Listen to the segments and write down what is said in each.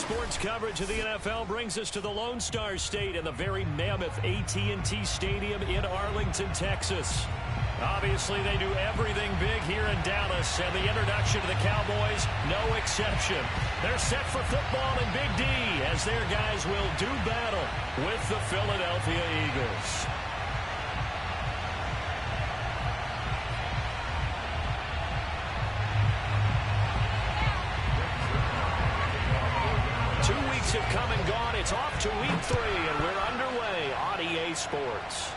Sports coverage of the NFL brings us to the Lone Star State and the very mammoth AT&T Stadium in Arlington, Texas. Obviously, they do everything big here in Dallas, and the introduction to the Cowboys, no exception. They're set for football in Big D as their guys will do battle with the Philadelphia Eagles. Have come and gone. It's off to week 3, and we're underway on EA Sports.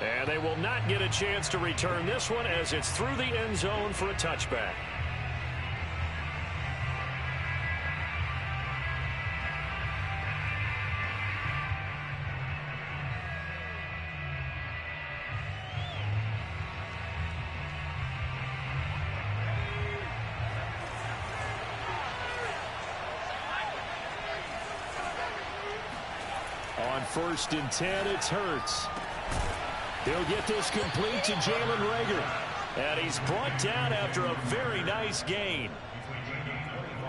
And they will not get a chance to return this one as it's through the end zone for a touchback. On 1st and 10, it's Hurts. He'll get this complete to Jalen Reagor. And he's brought down after a very nice gain.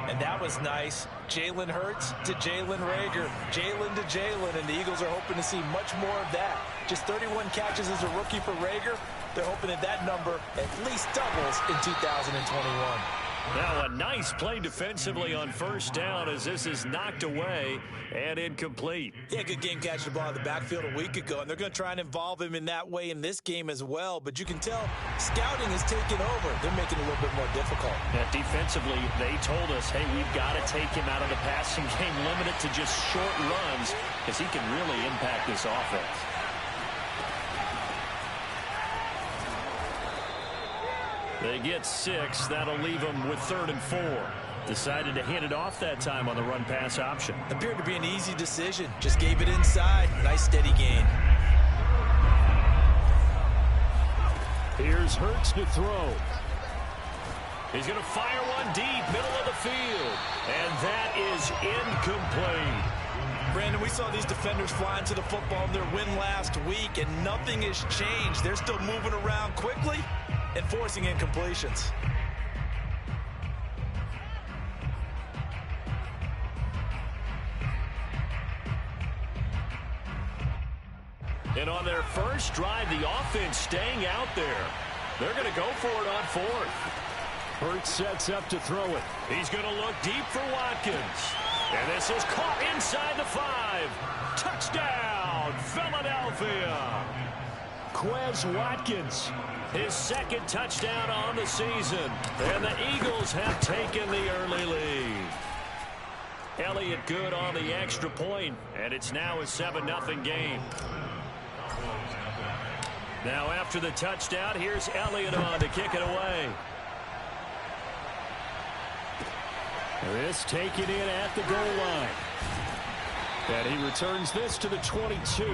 And that was nice. Jalen Hurts to Jalen Reagor. Jalen to Jalen. And the Eagles are hoping to see much more of that. Just 31 catches as a rookie for Reagor. They're hoping that number at least doubles in 2021. Now a nice play defensively on 1st down as this is knocked away and incomplete. Yeah, good game catching the ball in the backfield a week ago, and they're going to try and involve him in that way in this game as well. But you can tell scouting is taking over. They're making it a little bit more difficult. Yeah, defensively, they told us, hey, we've got to take him out of the passing game, limit it to just short runs because he can really impact this offense. They get 6. That'll leave them with 3rd and 4. Decided to hand it off that time on the run-pass option. Appeared to be an easy decision. Just gave it inside. Nice steady gain. Here's Hurts to throw. He's going to fire one deep, middle of the field. And that is incomplete. Brandon, we saw these defenders fly into the football in their win last week, and nothing has changed. They're still moving around quickly and forcing incompletions. And on their first drive, the offense staying out there. They're going to go for it on 4th. Hurts sets up to throw it. He's going to look deep for Watkins. And this is caught inside the 5. Touchdown, Philadelphia. Quez Watkins, his 2nd touchdown on the season. And the Eagles have taken the early lead. Elliott good on the extra point, and it's now a 7-0 game. Now after the touchdown, here's Elliott on to kick it away. This taken in at the goal line. And he returns this to the 22.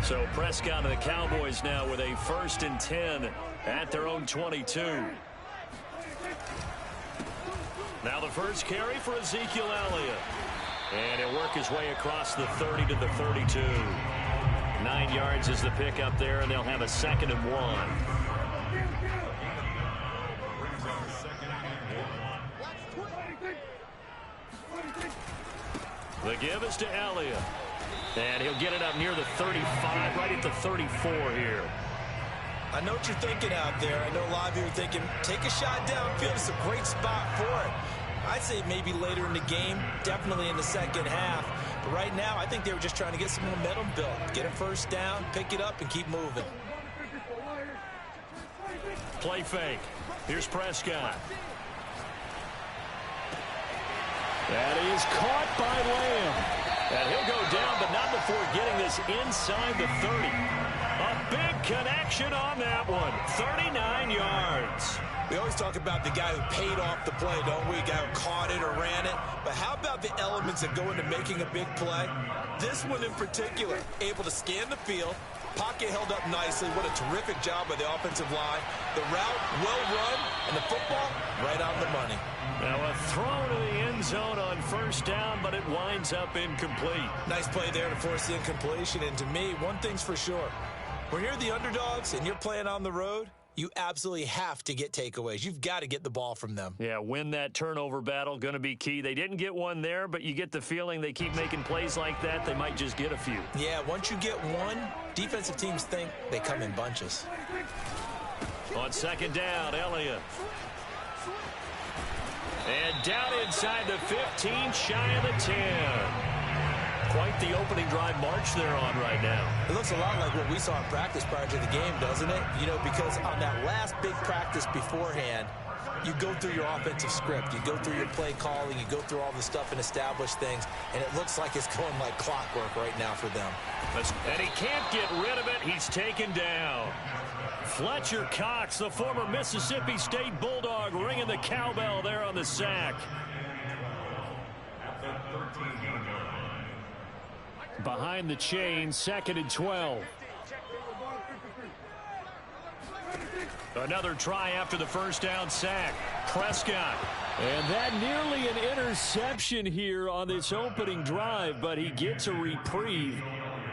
So Prescott and the Cowboys now with a 1st and 10 at their own 22. Now the first carry for Ezekiel Elliott. And he'll work his way across the 30 to the 32. 9 yards is the pickup there, and they'll have a 2nd and 1. The give is to Elliott. And he'll get it up near the 35, right at the 34 here. I know what you're thinking out there. I know a lot of you are thinking, take a shot downfield. It's a great spot for it. I'd say maybe later in the game, definitely in the second half. But right now, I think they were just trying to get some momentum built. Get a 1st down, pick it up, and keep moving. Play fake. Here's Prescott. That is caught by Lamb. And he'll go down, but not before getting this inside the 30. A big connection on that one. 39 yards. We always talk about the guy who paid off the play, don't we? A guy who caught it or ran it. But how about the elements that go into making a big play? This one in particular, able to scan the field. Pocket held up nicely. What a terrific job by the offensive line. The route, well run, and the football, right on the money. Now a throw to the end end zone on first down, but it winds up incomplete. Nice play there to force the incompletion. And to me, one thing's for sure. When you're the underdogs and you're playing on the road, you absolutely have to get takeaways. You've got to get the ball from them. Yeah, win that turnover battle, going to be key. They didn't get one there, but you get the feeling they keep making plays like that, they might just get a few. Yeah, once you get one, defensive teams think they come in bunches. On second down, Elliott. And down inside the 15, shy of the 10. Quite the opening drive march they're on right now. It looks a lot like what we saw in practice prior to the game, doesn't it? You know, because on that last big practice beforehand, you go through your offensive script. You go through your play calling. You go through all the stuff and establish things. And it looks like it's going like clockwork right now for them. And he can't get rid of it. He's taken down. Fletcher Cox, the former Mississippi State Bulldog, ringing the cowbell there on the sack. Behind the chain, 2nd and 12. Another try after the first down sack. Prescott. And that nearly an interception here on this opening drive, but he gets a reprieve.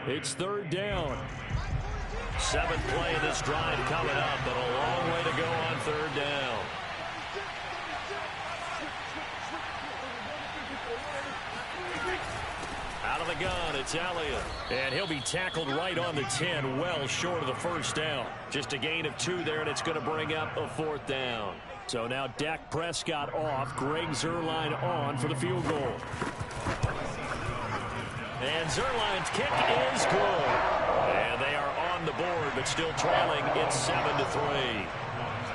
It's 3rd down. 7th play of this drive coming up, but a long way to go on 3rd down. Out of the gun, it's Elliott. And he'll be tackled right on the 10, well short of the first down. Just a gain of 2 there, and it's going to bring up a 4th down. So now Dak Prescott off, Greg Zuerlein on for the field goal. And Zuerlein's kick is good. And they are on the board, but still trailing. It's 7-3.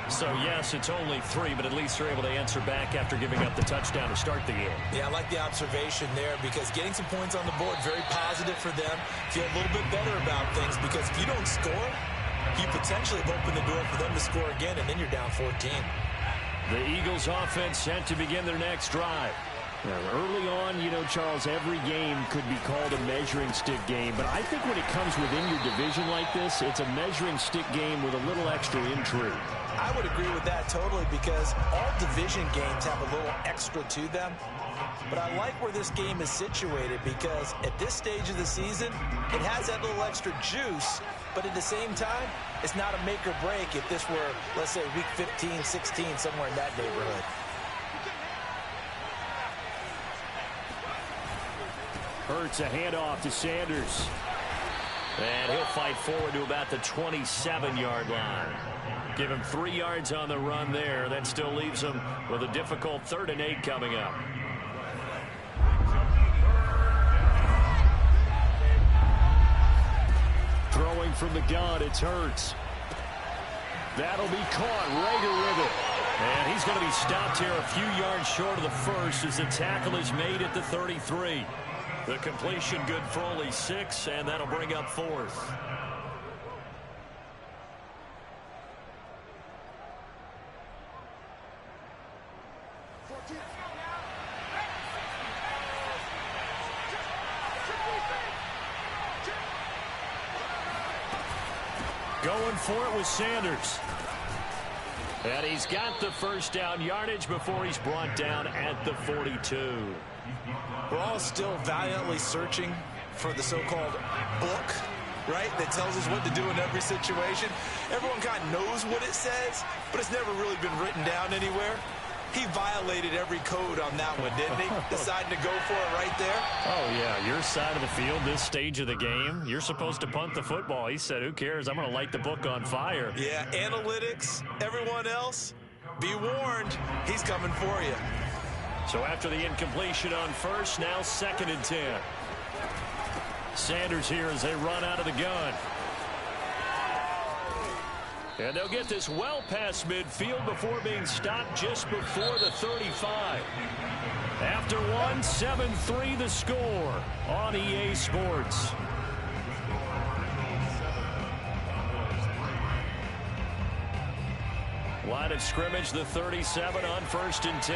So, yes, it's only 3, but at least they're able to answer back after giving up the touchdown to start the game. Yeah, I like the observation there because getting some points on the board, very positive for them. Feel a little bit better about things because if you don't score, you potentially have opened the door for them to score again, and then you're down 14. The Eagles offense set to begin their next drive. Now, early on, you know, Charles, every game could be called a measuring stick game. But I think when it comes within your division like this, it's a measuring stick game with a little extra intrigue. I would agree with that totally because all division games have a little extra to them. But I like where this game is situated because at this stage of the season, it has that little extra juice. But at the same time, it's not a make or break if this were, let's say, week 15, 16, somewhere in that neighborhood. Hurts a handoff to Sanders. And he'll fight forward to about the 27-yard line. Give him 3 yards on the run there. That still leaves him with a difficult 3rd and 8 coming up. Throwing from the gun, it's Hurts. That'll be caught. Rager with it. And he's going to be stopped here a few yards short of the first as the tackle is made at the 33. The completion good for only 6, and that'll bring up 4th. Going for it with Sanders. And he's got the first down yardage before he's brought down at the 42. We're all still valiantly searching for the so-called book, right, that tells us what to do in every situation. Everyone kind of knows what it says, but it's never really been written down anywhere. He violated every code on that one, didn't he? Deciding to go for it right there. Oh, yeah, your side of the field, this stage of the game, you're supposed to punt the football. He said, who cares? I'm going to light the book on fire. Yeah, analytics, everyone else, be warned, he's coming for you. So after the incompletion on first, now 2nd and 10. Sanders here as they run out of the gun. And they'll get this well past midfield before being stopped just before the 35. After one, 7-3 the score on EA Sports. Line of scrimmage, the 37 on 1st and 10.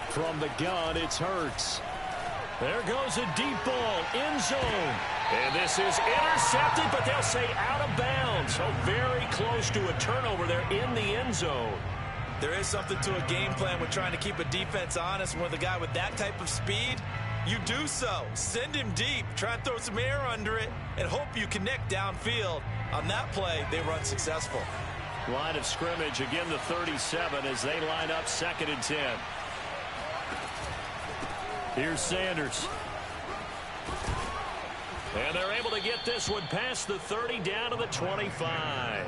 From the gun, it's Hurts. There goes a deep ball, end zone. And this is intercepted, but they'll say out of bounds. So very close to a turnover there in the end zone. There is something to a game plan when trying to keep a defense honest. With a guy with that type of speed, you do so. Send him deep, try and throw some air under it, and hope you connect downfield. On that play, they run successful. Line of scrimmage, again the 37 as they line up 2nd and 10. Here's Sanders. And they're able to get this one past the 30 down to the 25.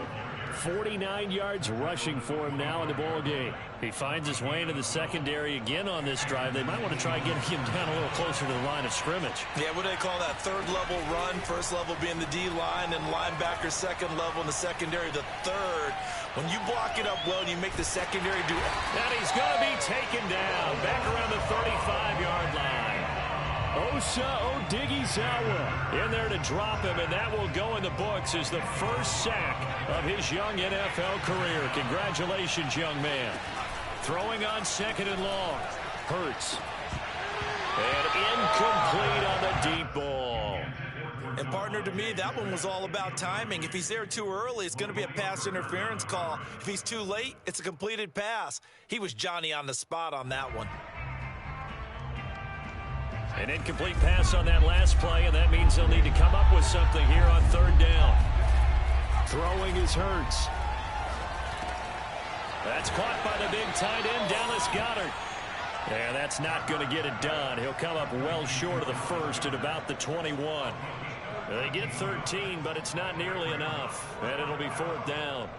49 yards rushing for him now in the ball game. He finds his way into the secondary again on this drive. They might want to try getting him down a little closer to the line of scrimmage. Yeah, what do they call that? 3rd level run. 1st level being the D-line, and linebacker 2nd level, and the secondary the 3rd. When you block it up well and you make the secondary do it. And he's going to be taken down back around the 35-yard line. Osa Odighizuwa in there to drop him, and that will go in the books as the first sack of his young NFL career. Congratulations, young man. Throwing on 2nd and long. Hurts. And incomplete on the deep ball. And partner, to me, that one was all about timing. If he's there too early, it's going to be a pass interference call. If he's too late, it's a completed pass. He was Johnny on the spot on that one. An incomplete pass on that last play, and that means they'll need to come up with something here on 3rd down. Throwing is Hurts. That's caught by the big tight end, Dallas Goedert. And that's not going to get it done. He'll come up well short of the first at about the 21. They get 13, but it's not nearly enough. And it'll be 4th down.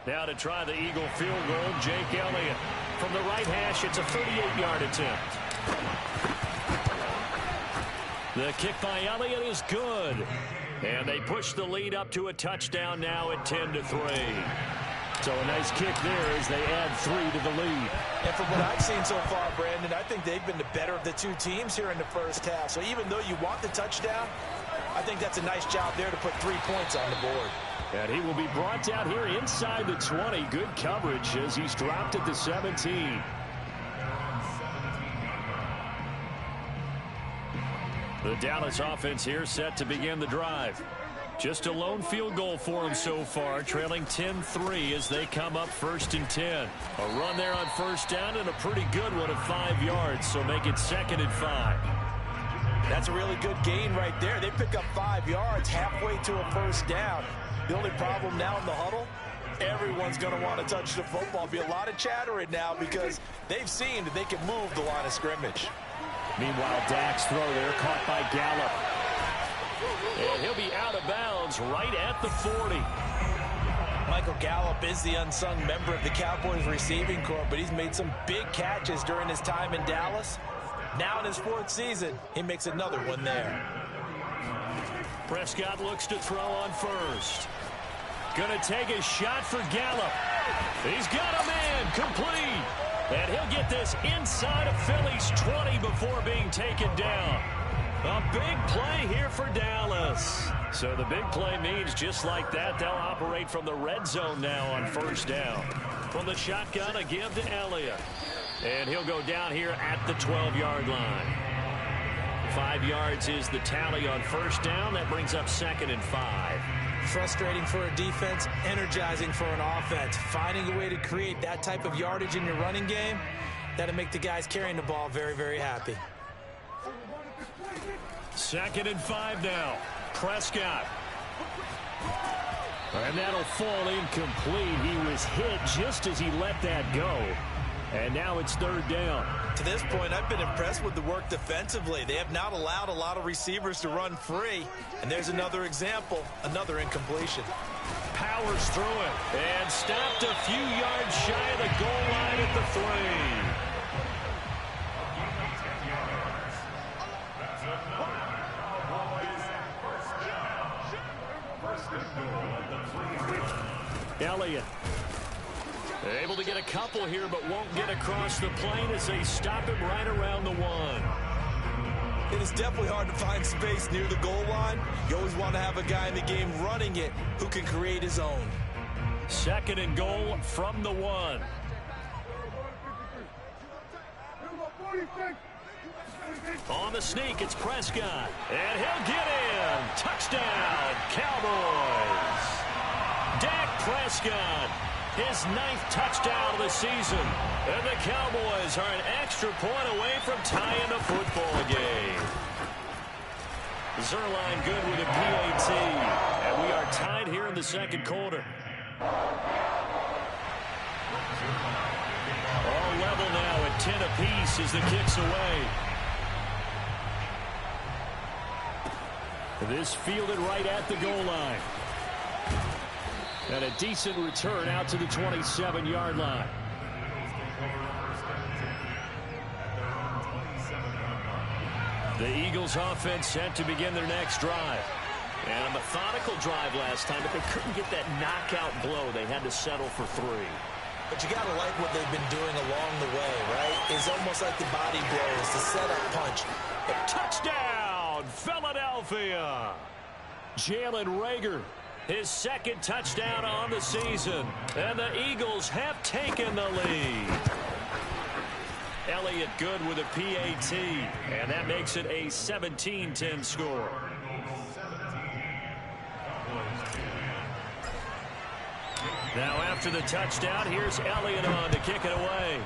Now to try the Eagle field goal, Jake Elliott. From the right hash, it's a 38-yard attempt. The kick by Elliott is good. And they push the lead up to a touchdown now at 10-3. So a nice kick there as they add 3 to the lead. And from what I've seen so far, Brandon, I think they've been the better of the two teams here in the first half. So even though you want the touchdown, I think that's a nice job there to put 3 points on the board. And he will be brought down here inside the 20. Good coverage as he's dropped at the 17. The Dallas offense here set to begin the drive. Just a lone field goal for them so far, trailing 10-3 as they come up 1st and 10. A run there on 1st down and a pretty good one of 5 yards, so make it 2nd and 5. That's a really good gain right there. They pick up 5 yards halfway to a 1st down. The only problem now in the huddle, everyone's going to want to touch the football. Be a lot of chattering now because they've seen that they can move the line of scrimmage. Meanwhile, Dak's throw there caught by Gallup. And he'll be out of bounds right at the 40. Michael Gallup is the unsung member of the Cowboys receiving corps, but he's made some big catches during his time in Dallas. Now in his 4th season, he makes another one there. Prescott looks to throw on 1st. Gonna take a shot for Gallup. He's got a man complete. And he'll get this inside of Philly's 20 before being taken down. A big play here for Dallas. So the big play means just like that, they'll operate from the red zone now on 1st down. From the shotgun, a give to Elliott. And he'll go down here at the 12-yard line. 5 yards is the tally on 1st down. That brings up 2nd and 5. Frustrating for a defense, energizing for an offense. Finding a way to create that type of yardage in your running game, that'll make the guys carrying the ball very, very happy. 2nd and 5 now. Prescott. And that'll fall incomplete. He was hit just as he let that go. And now it's 3rd down. To this point, I've been impressed with the work defensively. They have not allowed a lot of receivers to run free. And there's another example, another incompletion. Powers through it and stopped a few yards shy of the goal line at the 3. Elliott. They're able to get a couple here, but won't get across the plane as they stop him right around the 1. It is definitely hard to find space near the goal line. You always want to have a guy in the game running it who can create his own. 2nd and goal from the 1. On the sneak, it's Prescott. And he'll get in. Touchdown, Cowboys. Dak Prescott, his 9th touchdown of the season. And the Cowboys are an extra point away from tying the football game. Zuerlein good with a PAT. And we are tied here in the second quarter. All level now at 10 apiece as the kick's away. This fielded right at the goal line. And a decent return out to the 27-yard line. The Eagles offense set to begin their next drive. And a methodical drive last time, but they couldn't get that knockout blow. They had to settle for 3. But you got to like what they've been doing along the way, right? It's almost like the body blows, the setup punch. Touchdown, Philadelphia! Jalen Reagor, his 2nd touchdown on the season. And the Eagles have taken the lead. Elliott good with a PAT. And that makes it a 17-10 score. Now after the touchdown, here's Elliott on to kick it away.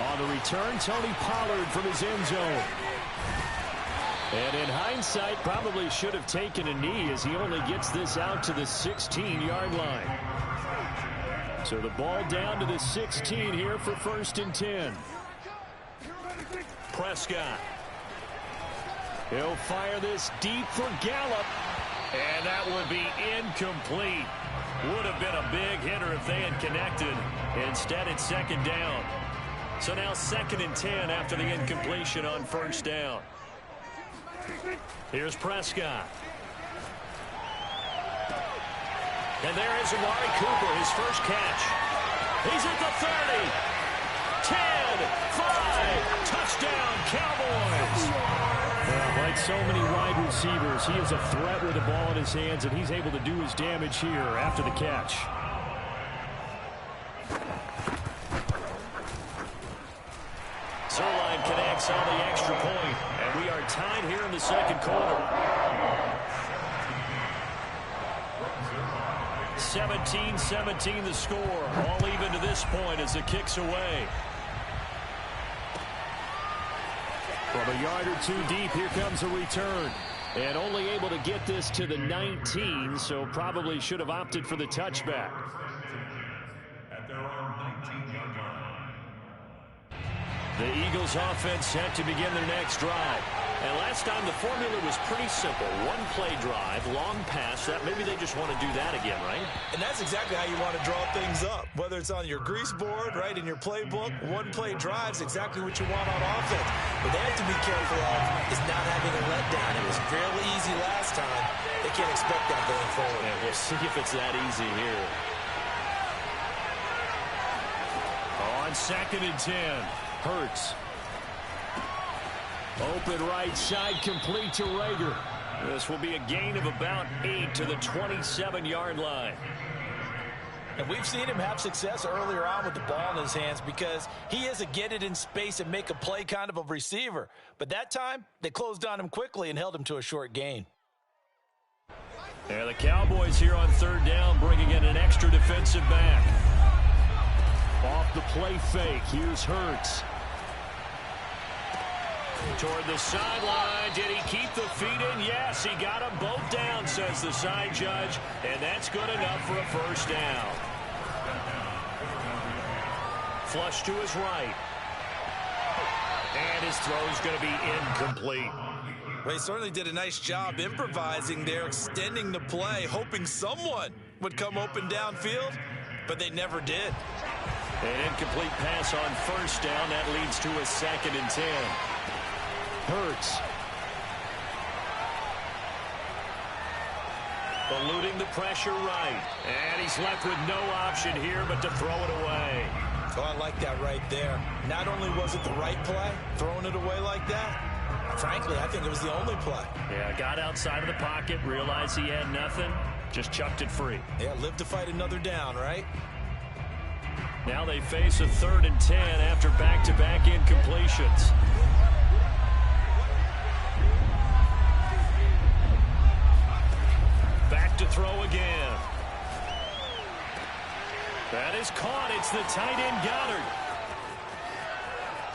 On the return, Tony Pollard from his end zone. And in hindsight, probably should have taken a knee as he only gets this out to the 16-yard line. So the ball down to the 16 here for 1st and 10. Prescott. He'll fire this deep for Gallup. And that would be incomplete. Would have been a big hitter if they had connected. Instead, it's 2nd down. So now 2nd and 10 after the incompletion on 1st down. Here's Prescott. And there is Amari Cooper, his first catch. He's at the 30. 10, 5, touchdown, Cowboys. Well, like so many wide receivers, he is a threat with the ball in his hands, and he's able to do his damage here after the catch. Zuerlein connects on the extra point, and we are tied here in the second quarter. 17-17 the score, all even to this point as the kick's away. From a yard or 2 deep, here comes a return. And only able to get this to the 19, so probably should have opted for the touchback. At their own 19-yard line. The Eagles offense set to begin their next drive. And last time the formula was pretty simple. 1-play drive, long pass. That maybe they just want to do that again, right? And that's exactly how you want to draw things up. Whether it's on your grease board, right, in your playbook, 1-play drive's exactly what you want on offense. What they have to be careful of is not having a letdown. It was fairly easy last time. They can't expect that going forward. And we'll see if it's that easy here. On 2nd and 10, Hurts. Open right side, complete to Reagor. This will be a gain of about 8 to the 27-yard line. And we've seen him have success earlier on with the ball in his hands because he is a get it in space and make a play kind of a receiver. But that time, they closed on him quickly and held him to a short gain. And the Cowboys here on 3rd down, bringing in an extra defensive back. Off the play fake, here's Hurts. Toward the sideline. Did he keep the feet in? Yes, he got them both down, says the side judge. And that's good enough for a 1st down. Flush to his right. And his throw's going to be incomplete. Well, he certainly did a nice job improvising there, extending the play, hoping someone would come open downfield, but they never did. An incomplete pass on 1st down. That leads to a 2nd and 10. Hurts. Eluding the pressure right. And he's left with no option here but to throw it away. Oh, I like that right there. Not only was it the right play, throwing it away like that, frankly, I think it was the only play. Yeah, got outside of the pocket, realized he had nothing, just chucked it free. Yeah, live to fight another down, right? Now they face a 3rd and 10 after back-to-back incompletions. Back to throw again. That is caught. It's the tight end Goddard.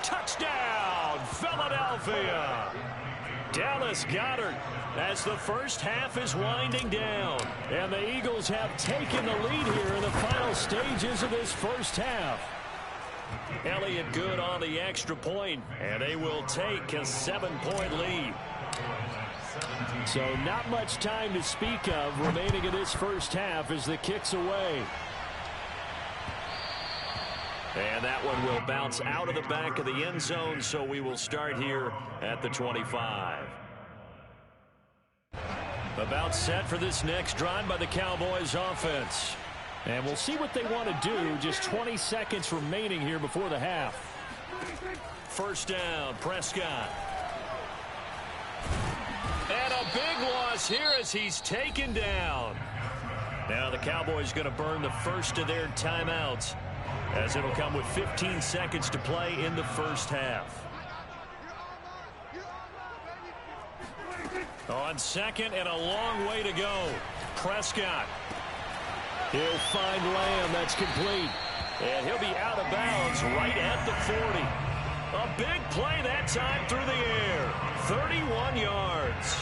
Touchdown, Philadelphia. Dallas Goedert as the first half is winding down. And the Eagles have taken the lead here in the final stages of this first half. Elliott good on the extra point, and they will take a 7-point lead. So not much time to speak of remaining in this first half as the kick's away. And that one will bounce out of the back of the end zone, so we will start here at the 25. About set for this next drive by the Cowboys offense. And we'll see what they want to do. Just 20 seconds remaining here before the half. First down, Prescott. And a big loss here as he's taken down. Now the Cowboys going to burn the first of their timeouts, as it'll come with 15 seconds to play in the first half. On second and a long way to go. Prescott. He'll find Lamb. That's complete. And he'll be out of bounds right at the 40. A big play that time through the air. 31 yards.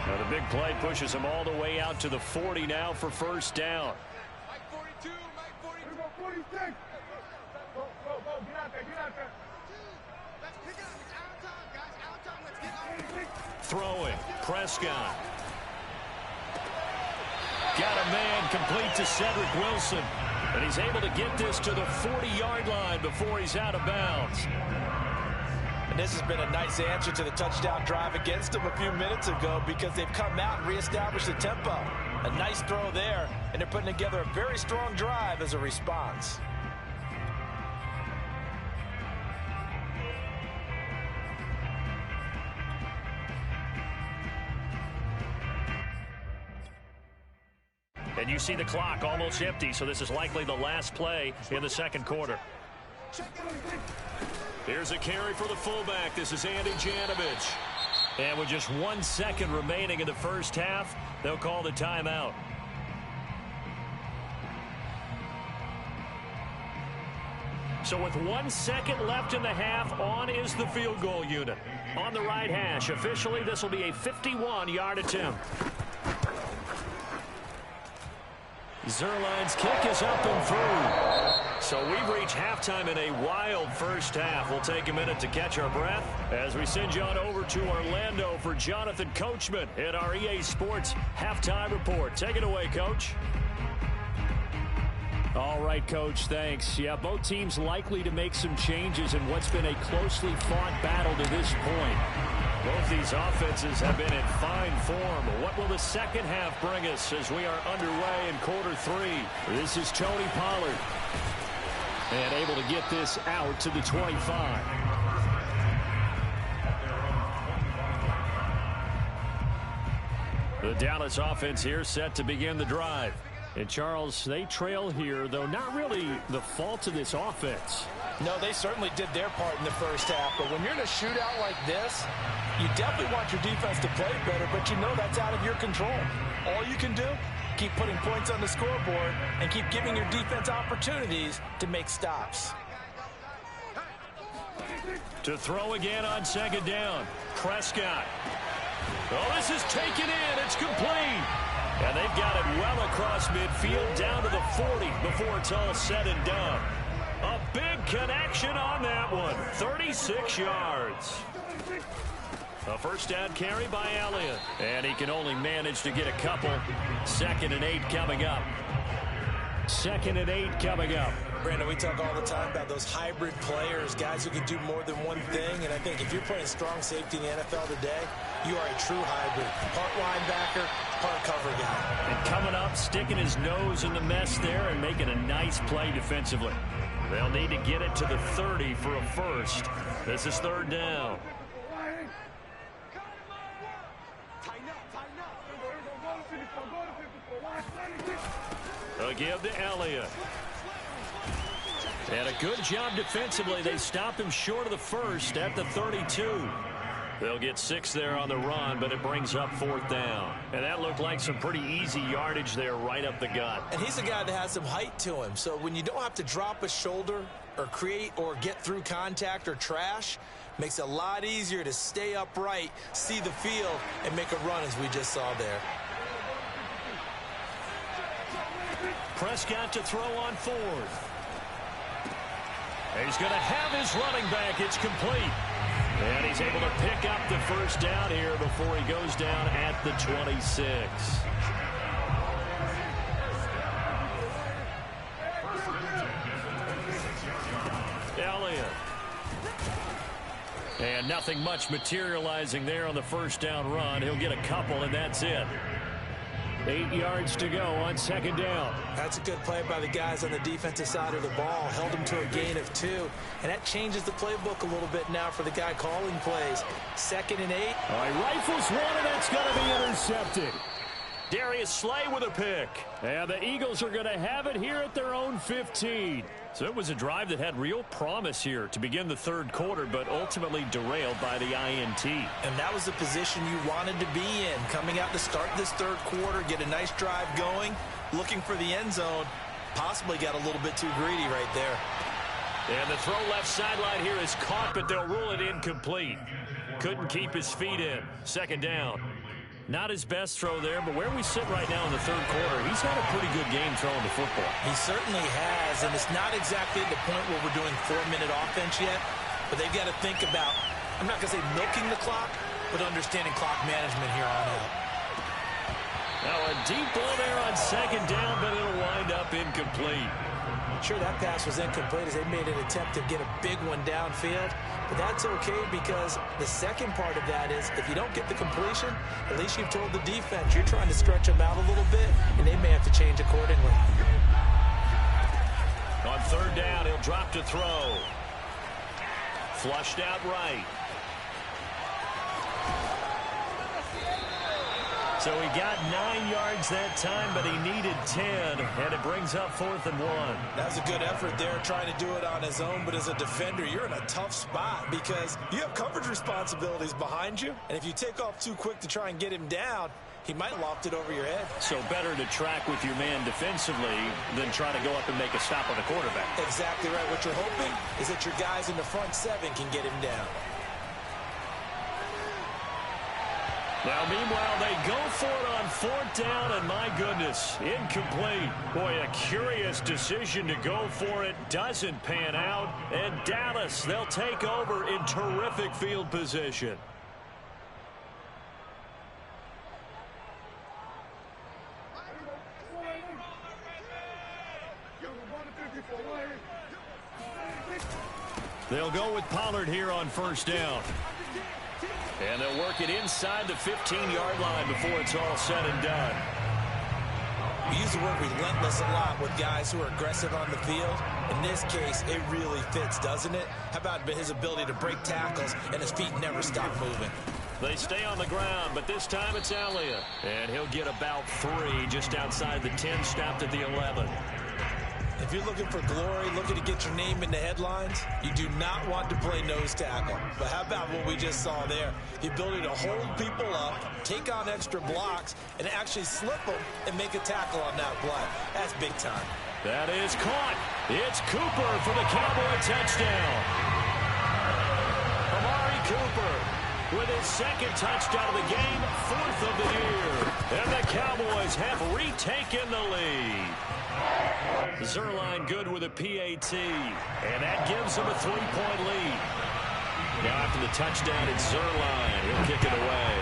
Now the big play pushes him all the way out to the 40 now for first down. Mike 42, Mike 42. 46. Go, get out there. Let's pick it up. It's out of time, guys. Out of time. Let's get out. Throwing, Prescott. Got a man complete to Cedric Wilson. And he's able to get this to the 40-yard line before he's out of bounds. And this has been a nice answer to the touchdown drive against them a few minutes ago, because they've come out and reestablished the tempo. A nice throw there, and they're putting together a very strong drive as a response. And you see the clock almost empty, so this is likely the last play in the second quarter. Here's a carry for the fullback. This is Andy Janovich. And with just 1 second remaining in the first half, they'll call the timeout. So with 1 second left in the half, on is the field goal unit. On the right hash, officially this will be a 51-yard attempt. Zuerlein's kick is up and through. So we've reached halftime in a wild first half. We'll take a minute to catch our breath as we send you on over to Orlando for Jonathan Coachman in our EA Sports Halftime Report. Take it away, Coach. All right, Coach, thanks. Yeah, both teams likely to make some changes in what's been a closely fought battle to this point. Both these offenses have been in fine form. What will the second half bring us as we are underway in quarter three? This is Tony Pollard. And able to get this out to the 25. The Dallas offense here set to begin the drive. And, Charles, they trail here, though not really the fault of this offense. No, they certainly did their part in the first half. But when you're in a shootout like this, you definitely want your defense to play better, but you know that's out of your control. All you can do, keep putting points on the scoreboard and keep giving your defense opportunities to make stops. To throw again on second down, Prescott. Oh, this is taken in. It's complete. And they've got it well across midfield down to the 40 before it's all said and done. A big connection on that one. 36 yards. A first down carry by Elliott. And he can only manage to get a couple. 2nd and 8 coming up. 2nd and 8 coming up. Brandon, we talk all the time about those hybrid players, guys who can do more than one thing. And I think if you're playing strong safety in the NFL today, you are a true hybrid. Part linebacker, part cover guy. And coming up, sticking his nose in the mess there and making a nice play defensively. They'll need to get it to the 30 for a first. This is 3rd down. Tighten up. a give to Elliott. And a good job defensively. They stopped him short of the first at the 32. They'll get 6 there on the run, but it brings up 4th down. And that looked like some pretty easy yardage there right up the gut. And he's a guy that has some height to him. So when you don't have to drop a shoulder or create or get through contact or trash, makes it a lot easier to stay upright, see the field, and make a run as we just saw there. Prescott to throw on 4th. He's going to have his running back. It's complete. And he's able to pick up the first down here before he goes down at the 26. Elliott. And nothing much materializing there on the first down run. He'll get a couple, and that's it. 8 yards to go on 2nd down. That's a good play by the guys on the defensive side of the ball. Held him to a gain of 2. And that changes the playbook a little bit now for the guy calling plays. 2nd and 8. All right, rifles one, and that's going to be intercepted. Darius Slay with a pick. And the Eagles are going to have it here at their own 15. So it was a drive that had real promise here to begin the 3rd quarter, but ultimately derailed by the INT. And that was the position you wanted to be in. Coming out to start this 3rd quarter, get a nice drive going, looking for the end zone. Possibly got a little bit too greedy right there. And the throw left sideline here is caught, but they'll rule it incomplete. Couldn't keep his feet in. 2nd down. Not his best throw there, but where we sit right now in the 3rd quarter, he's had a pretty good game throwing the football. He certainly has, and it's not exactly at the point where we're doing 4-minute offense yet, but they've got to think about, I'm not going to say milking the clock, but understanding clock management here on out. Now a deep ball there on 2nd down, but it'll wind up incomplete. Sure, that pass was incomplete as they made an attempt to get a big one downfield, but that's okay because the second part of that is if you don't get the completion, at least you've told the defense you're trying to stretch them out a little bit, and they may have to change accordingly. On 3rd down, he'll drop to throw. Flushed out right. So he got 9 yards that time, but he needed 10, and it brings up 4th and 1. That was a good effort there, trying to do it on his own, but as a defender, you're in a tough spot because you have coverage responsibilities behind you, and if you take off too quick to try and get him down, he might loft it over your head. So better to track with your man defensively than try to go up and make a stop on the quarterback. Exactly right. What you're hoping is that your guys in the front 7 can get him down. Now, meanwhile, they go for it on 4th down, and my goodness, incomplete. Boy, a curious decision to go for it. Doesn't pan out, and Dallas, they'll take over in terrific field position. They'll go with Pollard here on 1st down. And they'll work it inside the 15-yard line before it's all said and done. We use the word relentless a lot with guys who are aggressive on the field. In this case, it really fits, doesn't it? How about his ability to break tackles and his feet never stop moving? They stay on the ground, but this time it's Elliott. And he'll get about 3 just outside the 10, stopped at the 11. If you're looking for glory, looking to get your name in the headlines, you do not want to play nose tackle. But how about what we just saw there? The ability to hold people up, take on extra blocks, and actually slip them and make a tackle on that play. That's big time. That is caught. It's Cooper for the Cowboy touchdown. Amari Cooper with his 2nd touchdown of the game, 4th of the year. And the Cowboys have retaken the lead. Zuerlein good with a PAT, and that gives them a 3-point lead. Now after the touchdown, it's Zuerlein. He'll kick it away.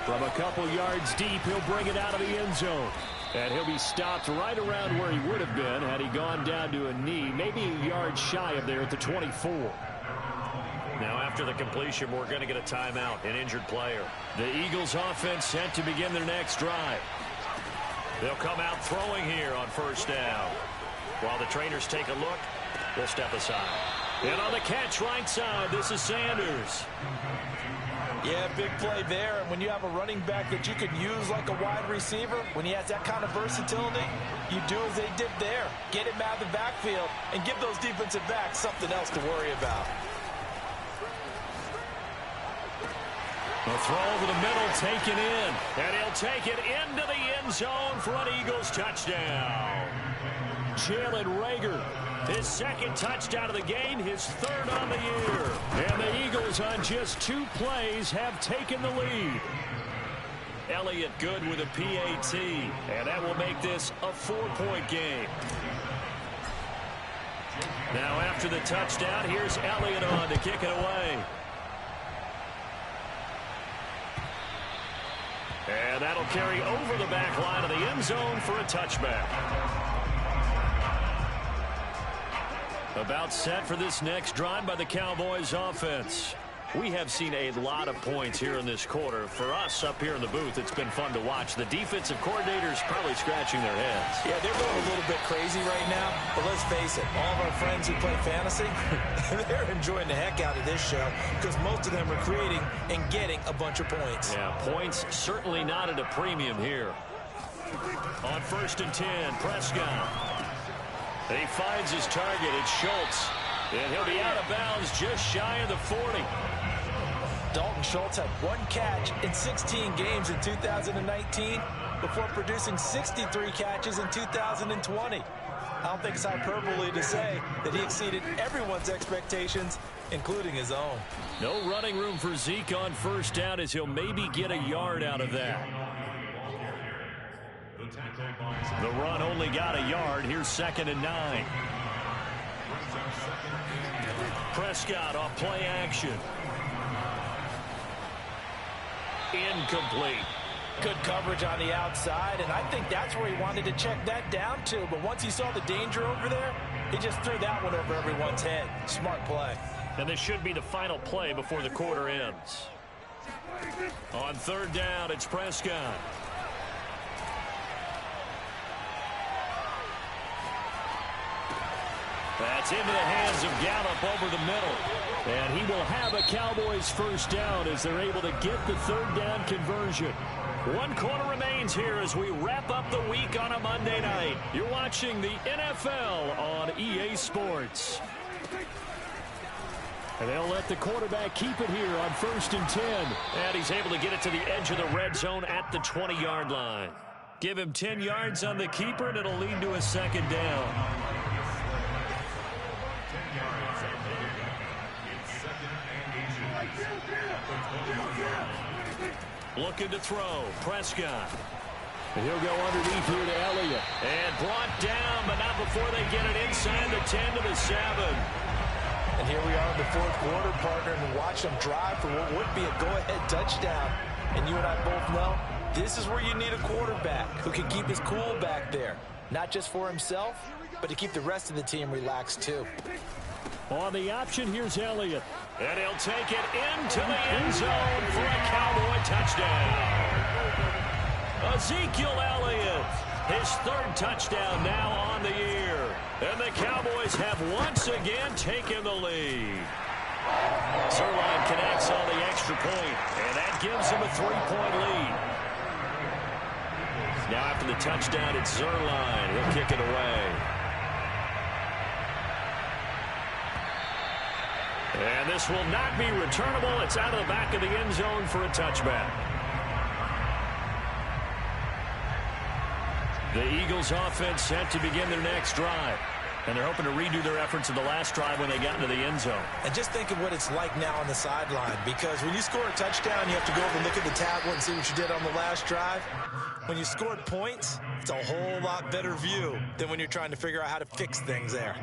From a couple yards deep, he'll bring it out of the end zone. And he'll be stopped right around where he would have been had he gone down to a knee, maybe a yard shy of there at the 24. Now after the completion, we're going to get a timeout, an injured player. The Eagles offense set to begin their next drive. They'll come out throwing here on 1st down. While the trainers take a look, we'll step aside. And on the catch right side, this is Sanders. Yeah, big play there. And when you have a running back that you can use like a wide receiver, when he has that kind of versatility, you do as they did there. Get him out of the backfield and give those defensive backs something else to worry about. The throw over the middle, taken in. And he'll take it into the end zone for an Eagles touchdown. Jalen Reagor, his second touchdown of the game, his third on the year. And the Eagles on just 2 plays have taken the lead. Elliott good with a PAT, and that will make this a 4-point game. Now after the touchdown, here's Elliott on to kick it away. And that'll carry over the back line of the end zone for a touchback. About set for this next drive by the Cowboys offense. We have seen a lot of points here in this quarter. For us up here in the booth, it's been fun to watch. The defensive coordinators probably scratching their heads. Yeah, they're going a little bit crazy right now. But let's face it, all of our friends who play fantasy, they're enjoying the heck out of this show because most of them are creating and getting a bunch of points. Yeah, points certainly not at a premium here. On 1st and 10, Prescott. He finds his target. It's Schultz. And he'll be out of bounds just shy of the 40. Dalton Schultz had 1 catch in 16 games in 2019 before producing 63 catches in 2020. I don't think it's hyperbole to say that he exceeded everyone's expectations, including his own. No running room for Zeke on 1st down as he'll maybe get a yard out of that. The run only got a yard. Here's 2nd and 9. Prescott off play action. Incomplete. Good coverage on the outside, and I think that's where he wanted to check that down to. But once he saw the danger over there, he just threw that one over everyone's head. Smart play. And this should be the final play before the quarter ends. On 3rd down, it's Prescott. That's into the hands of Gallup over the middle. And he will have a Cowboys 1st down as they're able to get the 3rd down conversion. 1 quarter remains here as we wrap up the week on a Monday night. You're watching the NFL on EA Sports. And they'll let the quarterback keep it here on 1st and 10. And he's able to get it to the edge of the red zone at the 20-yard line. Give him 10 yards on the keeper, and it'll lead to a 2nd down. Looking to throw. Prescott. And he'll go underneath here to Elliott. And brought down, but not before they get it inside the 10 to the 7. And here we are in the 4th quarter, partner, and watch them drive for what would be a go-ahead touchdown. And you and I both know this is where you need a quarterback who can keep his cool back there. Not just for himself, but to keep the rest of the team relaxed too. On the option, here's Elliott. And he'll take it into the end zone for a Cowboy touchdown. Ezekiel Elliott, his 3rd touchdown now on the year. And the Cowboys have once again taken the lead. Zuerlein connects on the extra point, and that gives him a 3-point lead. Now after the touchdown, it's Zuerlein. He'll kick it away. And this will not be returnable. It's out of the back of the end zone for a touchback. The Eagles offense set to begin their next drive. And they're hoping to redo their efforts in the last drive when they got into the end zone. And just think of what it's like now on the sideline. Because when you score a touchdown, you have to go over and look at the tablet and see what you did on the last drive. When you scored points, it's a whole lot better view than when you're trying to figure out how to fix things there.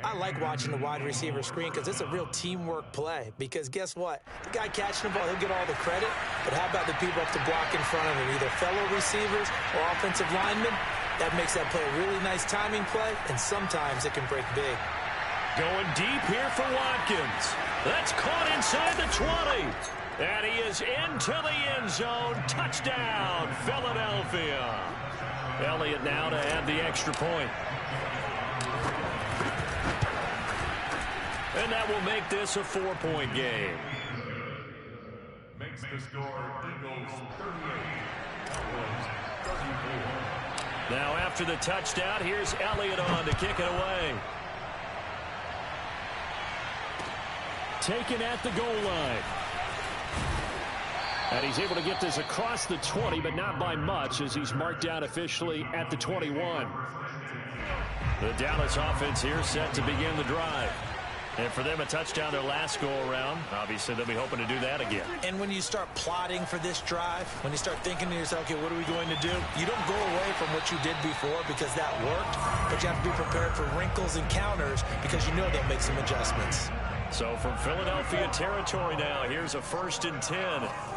I like watching the wide receiver screen because it's a real teamwork play. Because guess what? The guy catching the ball, he'll get all the credit. But how about the people up to block in front of him? Either fellow receivers or offensive linemen. That makes that play a really nice timing play, and sometimes it can break big. Going deep here for Watkins. That's caught inside the 20. And he is into the end zone. Touchdown, Philadelphia. Elliott now to add the extra point. And that will make this a 4-point game. makes the score Eagles 38, Cowboys 34. Now after the touchdown, here's Elliott on to kick it away. Taken at the goal line. And he's able to get this across the 20, but not by much, as he's marked down officially at the 21. The Dallas offense here set to begin the drive. And for them, a touchdown their last go-around. Obviously, they'll be hoping to do that again. And when you start plotting for this drive, when you start thinking to yourself, okay, what are we going to do? You don't go away from what you did before because that worked, but you have to be prepared for wrinkles and counters because you know they'll make some adjustments. So from Philadelphia territory now, here's a 1st and 10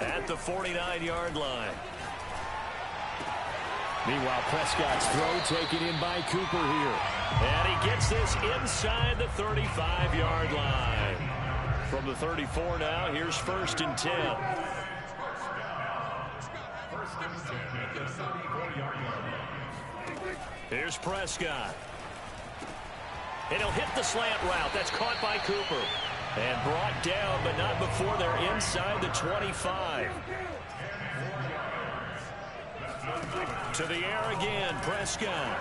at the 49-yard line. Meanwhile, Prescott's throw taken in by Cooper here. And he gets this inside the 35-yard line. From the 34 now, here's 1st and 10. Here's Prescott. And he'll hit the slant route. That's caught by Cooper. And brought down, but not before they're inside the 25. To the air again, Prescott.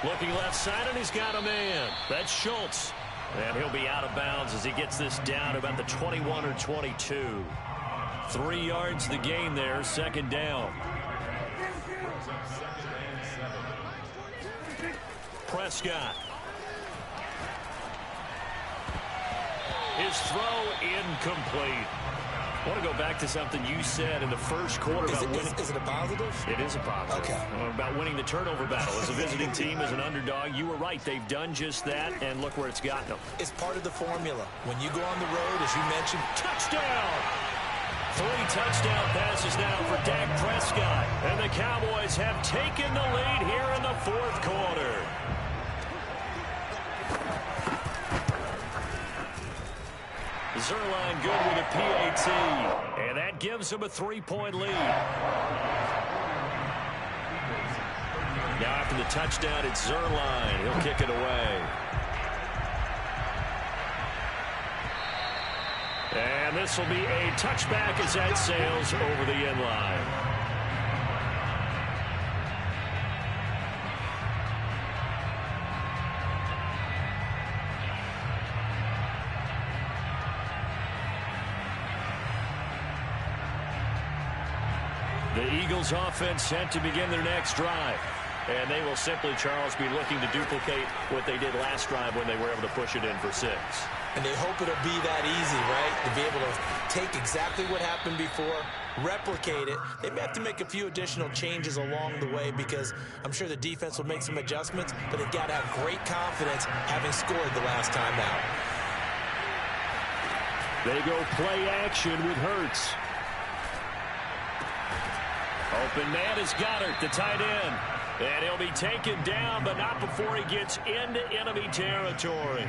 Looking left side, and he's got a man. That's Schultz. And he'll be out of bounds as he gets this down about the 21 or 22. 3 yards the gain there, 2nd down. Prescott. His throw incomplete. I want to go back to something you said in the first quarter about winning. Is it a positive? It is a positive. Okay. About winning the turnover battle. As a visiting team, as an underdog, you were right. They've done just that, and look where it's gotten them. It's part of the formula. When you go on the road, as you mentioned, touchdown! 3 touchdown passes now for Dak Prescott. And the Cowboys have taken the lead here in the 4th quarter. Zuerlein good with a PAT. And that gives him a 3-point lead. Now after the touchdown, it's Zuerlein. He'll kick it away. And this will be a touchback as that sails over the end line. The Eagles offense set to begin their next drive. And they will simply, Charles, be looking to duplicate what they did last drive when they were able to push it in for 6. And they hope it'll be that easy, right? To be able to take exactly what happened before, replicate it. They may have to make a few additional changes along the way because I'm sure the defense will make some adjustments, but they've got to have great confidence having scored the last time out. They go play action with Hurts. Open man is Goddard, the tight end. And he'll be taken down, but not before he gets into enemy territory.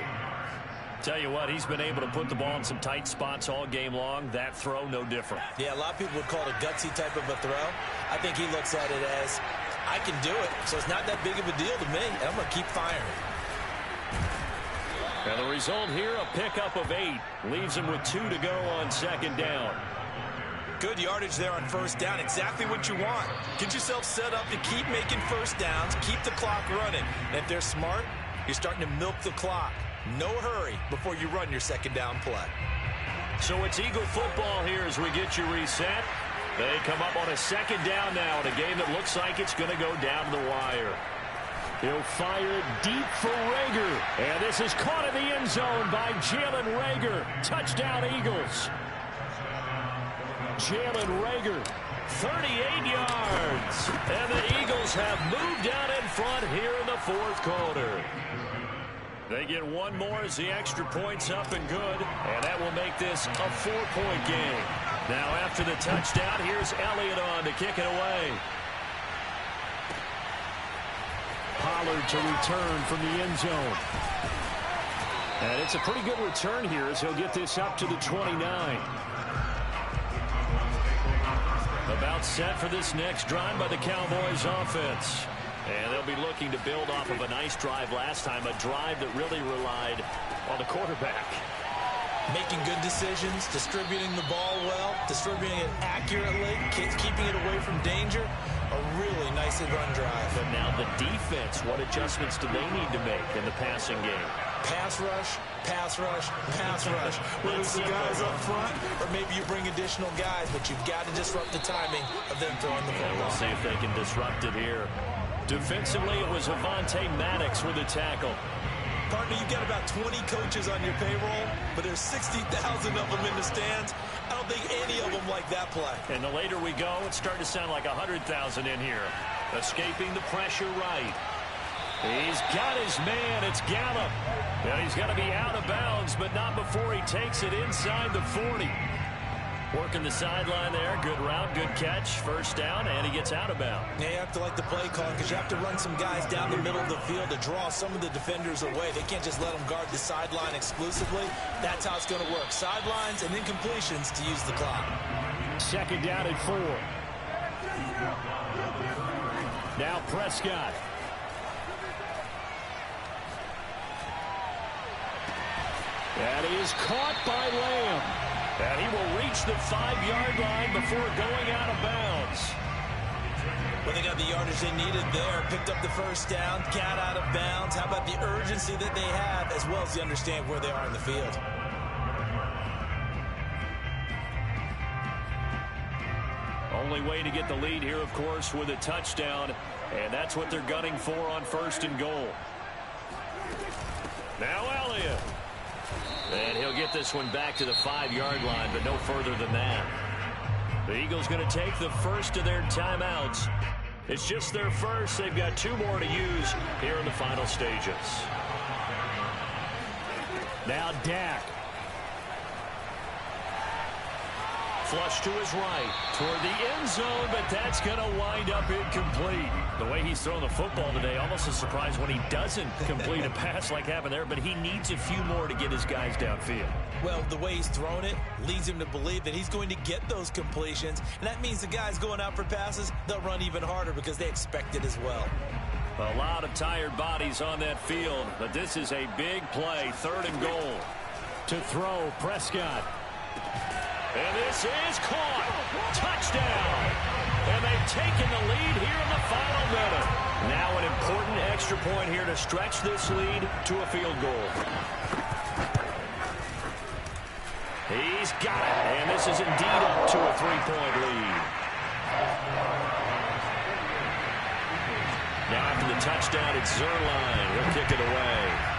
Tell you what, he's been able to put the ball in some tight spots all game long. That throw, no different. Yeah, a lot of people would call it a gutsy type of a throw. I think he looks at it as, I can do it, so it's not that big of a deal to me, and I'm going to keep firing. And the result here, a pickup of 8. Leaves him with 2 to go on 2nd down. Good yardage there on 1st down. Exactly what you want. Get yourself set up to keep making 1st downs, keep the clock running. And if they're smart, you're starting to milk the clock. No hurry before you run your 2nd down play. So it's Eagle football here as we get you reset. They come up on a 2nd down now in a game that looks like it's going to go down to the wire. He'll fire it deep for Reagor. And this is caught in the end zone by Jalen Reagor. Touchdown, Eagles. Jalen Reagor, 38 yards. And the Eagles have moved out in front here in the 4th quarter. They get one more as the extra point's up and good. And that will make this a 4-point game. Now after the touchdown, here's Elliott on to kick it away. Pollard to return from the end zone. And it's a pretty good return here as he'll get this up to the 29. About set for this next drive by the Cowboys offense. And they'll be looking to build off of a nice drive last time, a drive that really relied on the quarterback. Making good decisions, distributing the ball well, distributing it accurately, keeping it away from danger. A really nicely run drive. But now the defense, what adjustments do they need to make in the passing game? Pass rush, pass rush, pass rush. Whether it's the guys up front or maybe you bring additional guys, but you've got to disrupt the timing of them throwing the ball. We'll see if they can disrupt it here. Defensively, it was Avonte Maddox with a tackle. Partner, you've got about 20 coaches on your payroll, but there's 60,000 of them in the stands. I don't think any of them like that play. And the later we go, it's starting to sound like 100,000 in here. Escaping the pressure right. He's got his man. It's Gallup. Now he's got to be out of bounds, but not before he takes it inside the 40. Working the sideline there. Good route, good catch. First down, and he gets out of bounds. Yeah, you have to like the play call because you have to run some guys down the middle of the field to draw some of the defenders away. They can't just let them guard the sideline exclusively. That's how it's going to work. Sidelines and incompletions to use the clock. Second down and 4. Now Prescott. That is caught by Lamb. And he will reach the 5-yard line before going out of bounds. Well, they got the yardage they needed there. Picked up the first down, got out of bounds. How about the urgency that they have as well as they understand where they are in the field? Only way to get the lead here, of course, with a touchdown. And that's what they're gunning for on 1st and goal. Now Elliott. And he'll get this one back to the 5-yard line, but no further than that. The Eagles going to take the first of their timeouts. It's just their first. They've got 2 more to use here in the final stages. Now Dak. Flush to his right toward the end zone, but that's going to wind up incomplete. The way he's throwing the football today, almost a surprise when he doesn't complete a pass like happened there, but he needs a few more to get his guys downfield. Well, the way he's thrown it leads him to believe that he's going to get those completions, and that means the guys going out for passes, they'll run even harder because they expect it as well. A lot of tired bodies on that field, but this is a big play, 3rd and goal. To throw, Prescott. And this is caught. Touchdown. And they've taken the lead here in the final minute. Now an important extra point here to stretch this lead to a field goal. He's got it. And this is indeed up to a 3-point lead. Now after the touchdown, it's Zuerlein. He'll kick it away.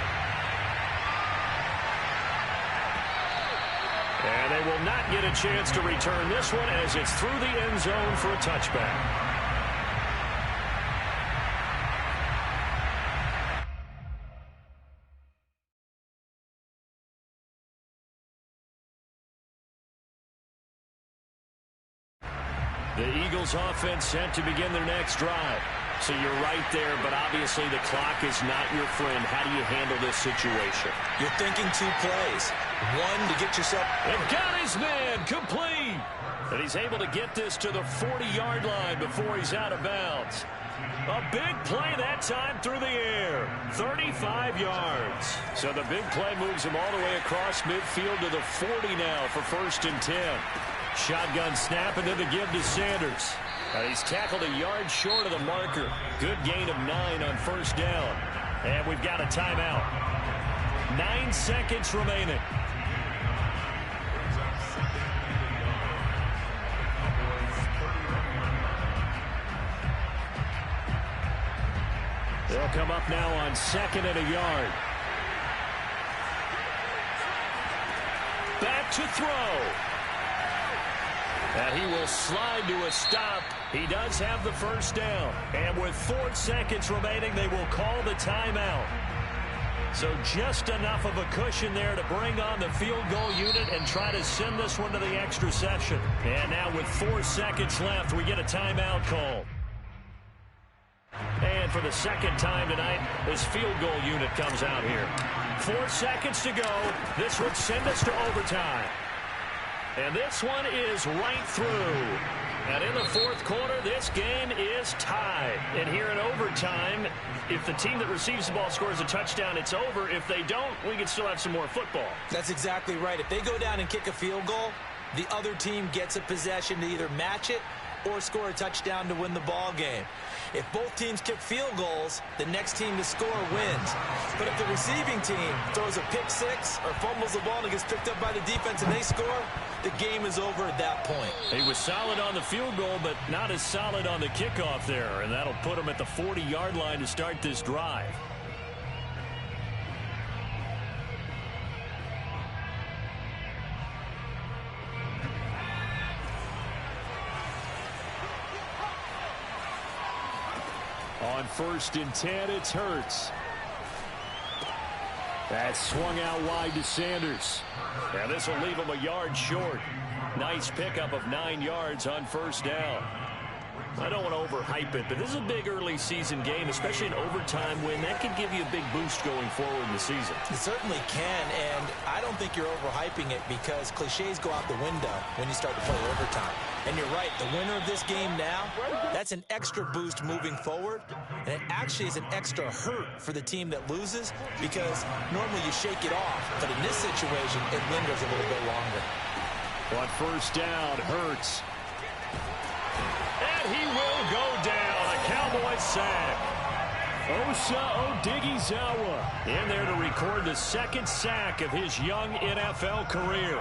And they will not get a chance to return this one as it's through the end zone for a touchback. The Eagles offense set to begin their next drive. So you're right there, but obviously the clock is not your friend. How do you handle this situation? You're thinking 2 plays. One to get yourself... And got his man complete. And he's able to get this to the 40-yard line before he's out of bounds. A big play that time through the air. 35 yards. So the big play moves him all the way across midfield to the 40 now for 1st and 10. Shotgun snap and then the give to Sanders. He's tackled a yard short of the marker. Good gain of 9 on 1st down. And we've got a timeout. 9 seconds remaining. They'll come up now on 2nd and a yard. Back to throw. And he will slide to a stop. He does have the first down. And with 4 seconds remaining, they will call the timeout. So just enough of a cushion there to bring on the field goal unit and try to send this one to the extra session. And now with 4 seconds left, we get a timeout call. And for the second time tonight, this field goal unit comes out here. 4 seconds to go. This would send us to overtime. And this one is right through. And in the 4th fourth quarter, this game is tied. And here in overtime, if the team that receives the ball scores a touchdown, it's over. If they don't, we can still have some more football. That's exactly right. If they go down and kick a field goal, the other team gets a possession to either match it or score a touchdown to win the ball game. If both teams kick field goals, the next team to score wins. But if the receiving team throws a pick six or fumbles the ball and it gets picked up by the defense and they score, the game is over at that point. He was solid on the field goal, but not as solid on the kickoff there, and that'll put him at the 40-yard line to start this drive. On 1st and 10, it's Hurts. That's swung out wide to Sanders. Now this will leave him a yard short. Nice pickup of 9 yards on 1st down. I don't want to overhype it, but this is a big early season game, especially an overtime win. That could give you a big boost going forward in the season. It certainly can, and I don't think you're overhyping it because cliches go out the window when you start to play overtime. And you're right, the winner of this game now, that's an extra boost moving forward, and it actually is an extra hurt for the team that loses because normally you shake it off, but in this situation, it lingers a little bit longer. On 1st down, Hurts. And he will go down. A Cowboys sack. Osa Odighizuwa in there to record the 2nd sack of his young NFL career.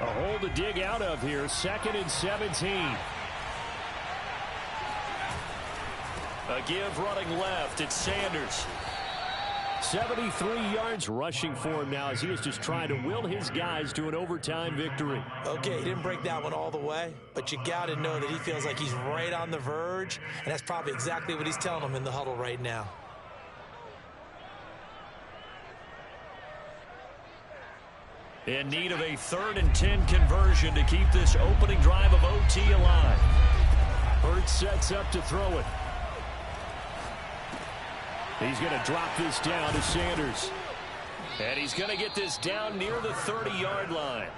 A hole to dig out of here. 2nd and 17. A give running left. It's Sanders. 73 yards rushing for him now as he is just trying to will his guys to an overtime victory. Okay, he didn't break that one all the way, but you got to know that he feels like he's right on the verge, and that's probably exactly what he's telling them in the huddle right now. In need of a 3rd and 10 conversion to keep this opening drive of OT alive. Hurts sets up to throw it. He's going to drop this down to Sanders. And he's going to get this down near the 30-yard line.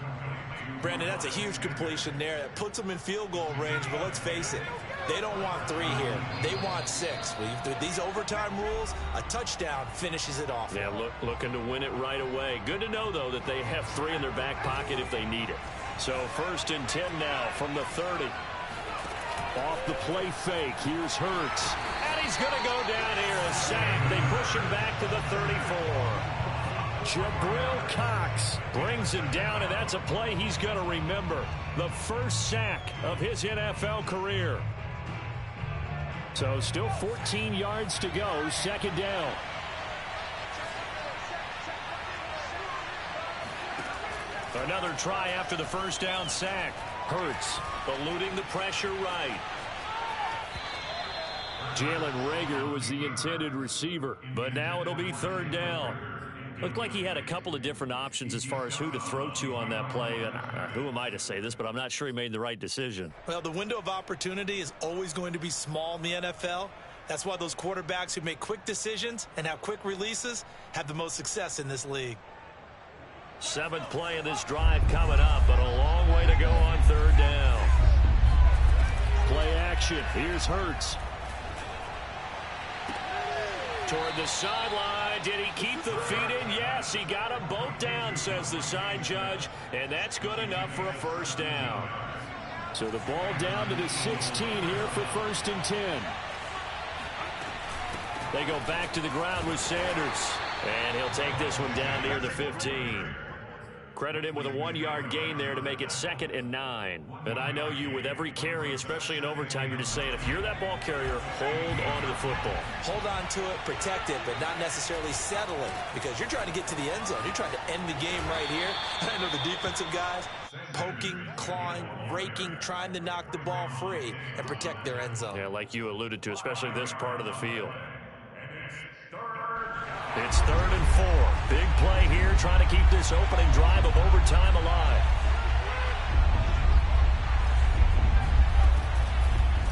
Brandon, that's a huge completion there. That puts them in field goal range, but let's face it, they don't want 3 here. They want 6. With these overtime rules, a touchdown finishes it off. Yeah, looking to win it right away. Good to know, though, that they have 3 in their back pocket if they need it. So 1st and 10 now from the 30. Off the play fake, here's Hurts. And he's going to go down here, a sack. They push him back to the 34. Jabril Cox brings him down, and that's a play he's going to remember. The 1st sack of his NFL career. So still 14 yards to go, 2nd down. Another try after the 1st down sack. Hurts eluding the pressure right. Jalen Reagor was the intended receiver, but now it'll be 3rd down. Looked like he had a couple of different options as far as who to throw to on that play. And who am I to say this, but I'm not sure he made the right decision. Well, the window of opportunity is always going to be small in the NFL. That's why those quarterbacks who make quick decisions and have quick releases have the most success in this league. 7th play of this drive coming up, but a long way to go on 3rd down. Play action. Here's Hurts. Toward the sideline. Did he keep the feet in? Yes, he got them both down, says the side judge, and that's good enough for a 1st down. So the ball down to the 16 here for 1st and 10. They go back to the ground with Sanders, and he'll take this one down near the 15. Credit him with a 1-yard gain there to make it 2nd and 9. And I know you, with every carry, especially in overtime, you're just saying, if you're that ball carrier, hold on to the football. Hold on to it, protect it, but not necessarily settle it, because you're trying to get to the end zone. You're trying to end the game right here. I know the defensive guys poking, clawing, raking, trying to knock the ball free and protect their end zone. Yeah, like you alluded to, especially this part of the field. It's 3rd and 4. Big play here, trying to keep this opening drive of overtime alive.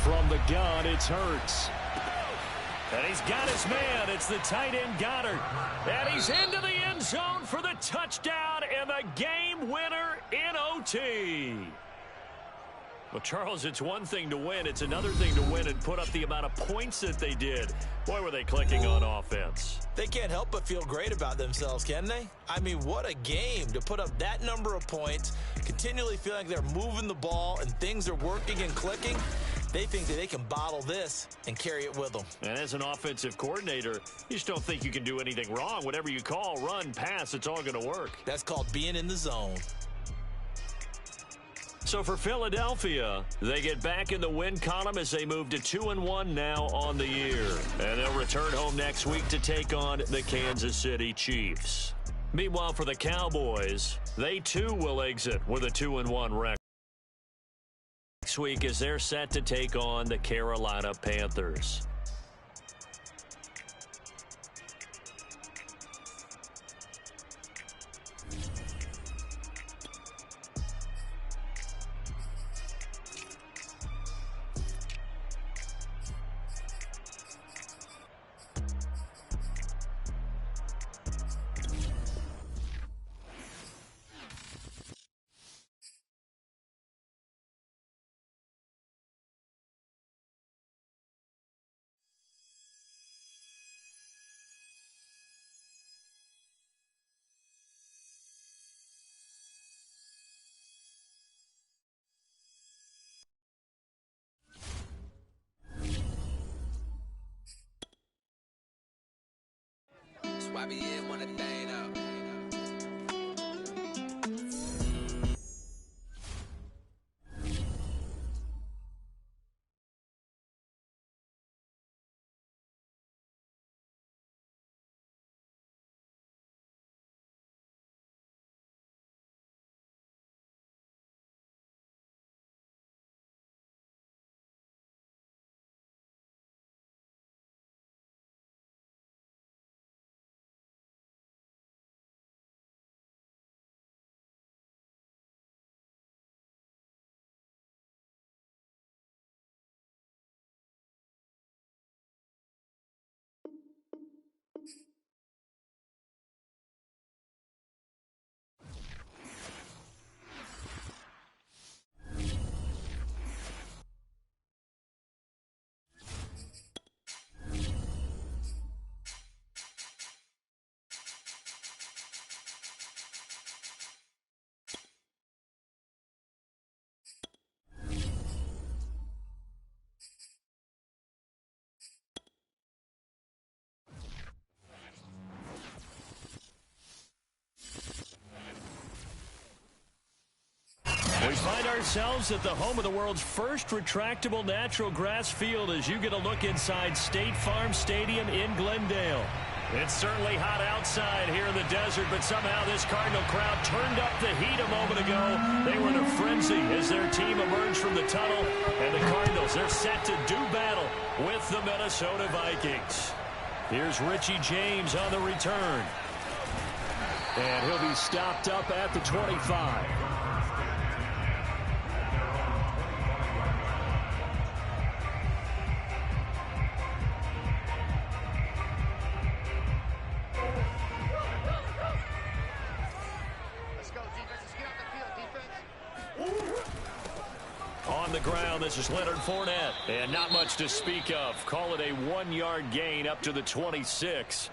From the gun, it's Hurts. And he's got his man. It's the tight end Goddard. And he's into the end zone for the touchdown and the game winner in OT. Well, Charles, it's one thing to win. It's another thing to win and put up the amount of points that they did. Boy, were they clicking on offense. They can't help but feel great about themselves, can they? I mean, what a game to put up that number of points, continually feeling like they're moving the ball and things are working and clicking. They think that they can bottle this and carry it with them. And as an offensive coordinator, you just don't think you can do anything wrong. Whatever you call, run, pass, it's all going to work. That's called being in the zone. So for Philadelphia, they get back in the win column as they move to 2-1 now on the year. And they'll return home next week to take on the Kansas City Chiefs. Meanwhile, for the Cowboys, they too will exit with a 2-1 record next week as they're set to take on the Carolina Panthers. YBN want a thing up. We find ourselves at the home of the world's first retractable natural grass field as you get a look inside State Farm Stadium in Glendale. It's certainly hot outside here in the desert, but somehow this Cardinal crowd turned up the heat a moment ago. They were in a frenzy as their team emerged from the tunnel, and the Cardinals, they're set to do battle with the Minnesota Vikings. Here's Richie James on the return. And he'll be stopped up at the 25. On the ground, this is Leonard Fournette. And not much to speak of. Call it a 1-yard gain up to the 26.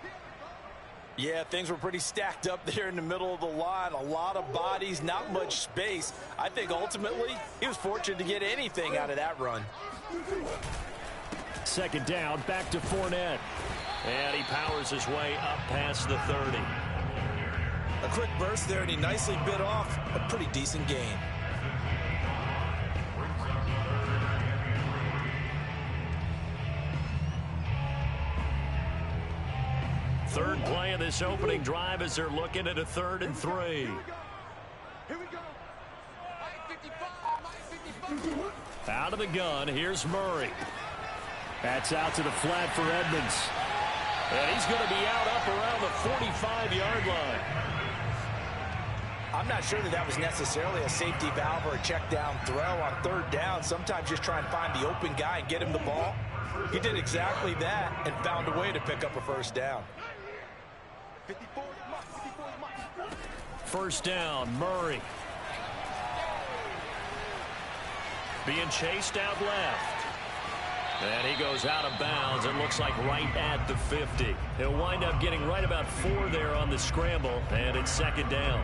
Yeah, things were pretty stacked up there in the middle of the line. A lot of bodies, not much space. I think ultimately he was fortunate to get anything out of that run. Second down, back to Fournette. And he powers his way up past the 30. A quick burst there, and he nicely bit off a pretty decent gain. Third play of this opening drive as they're looking at a 3rd and 3. Here we go. Out of the gun, here's Murray. That's out to the flat for Edmonds. And he's going to be out up around the 45-yard line. I'm not sure that was necessarily a safety valve or a check down throw on 3rd down. Sometimes just try and find the open guy and get him the ball. He did exactly that and found a way to pick up a first down. First down, Murray. Being chased out left. And he goes out of bounds. It looks like right at the 50. He'll wind up getting right about 4 there on the scramble, and it's second down.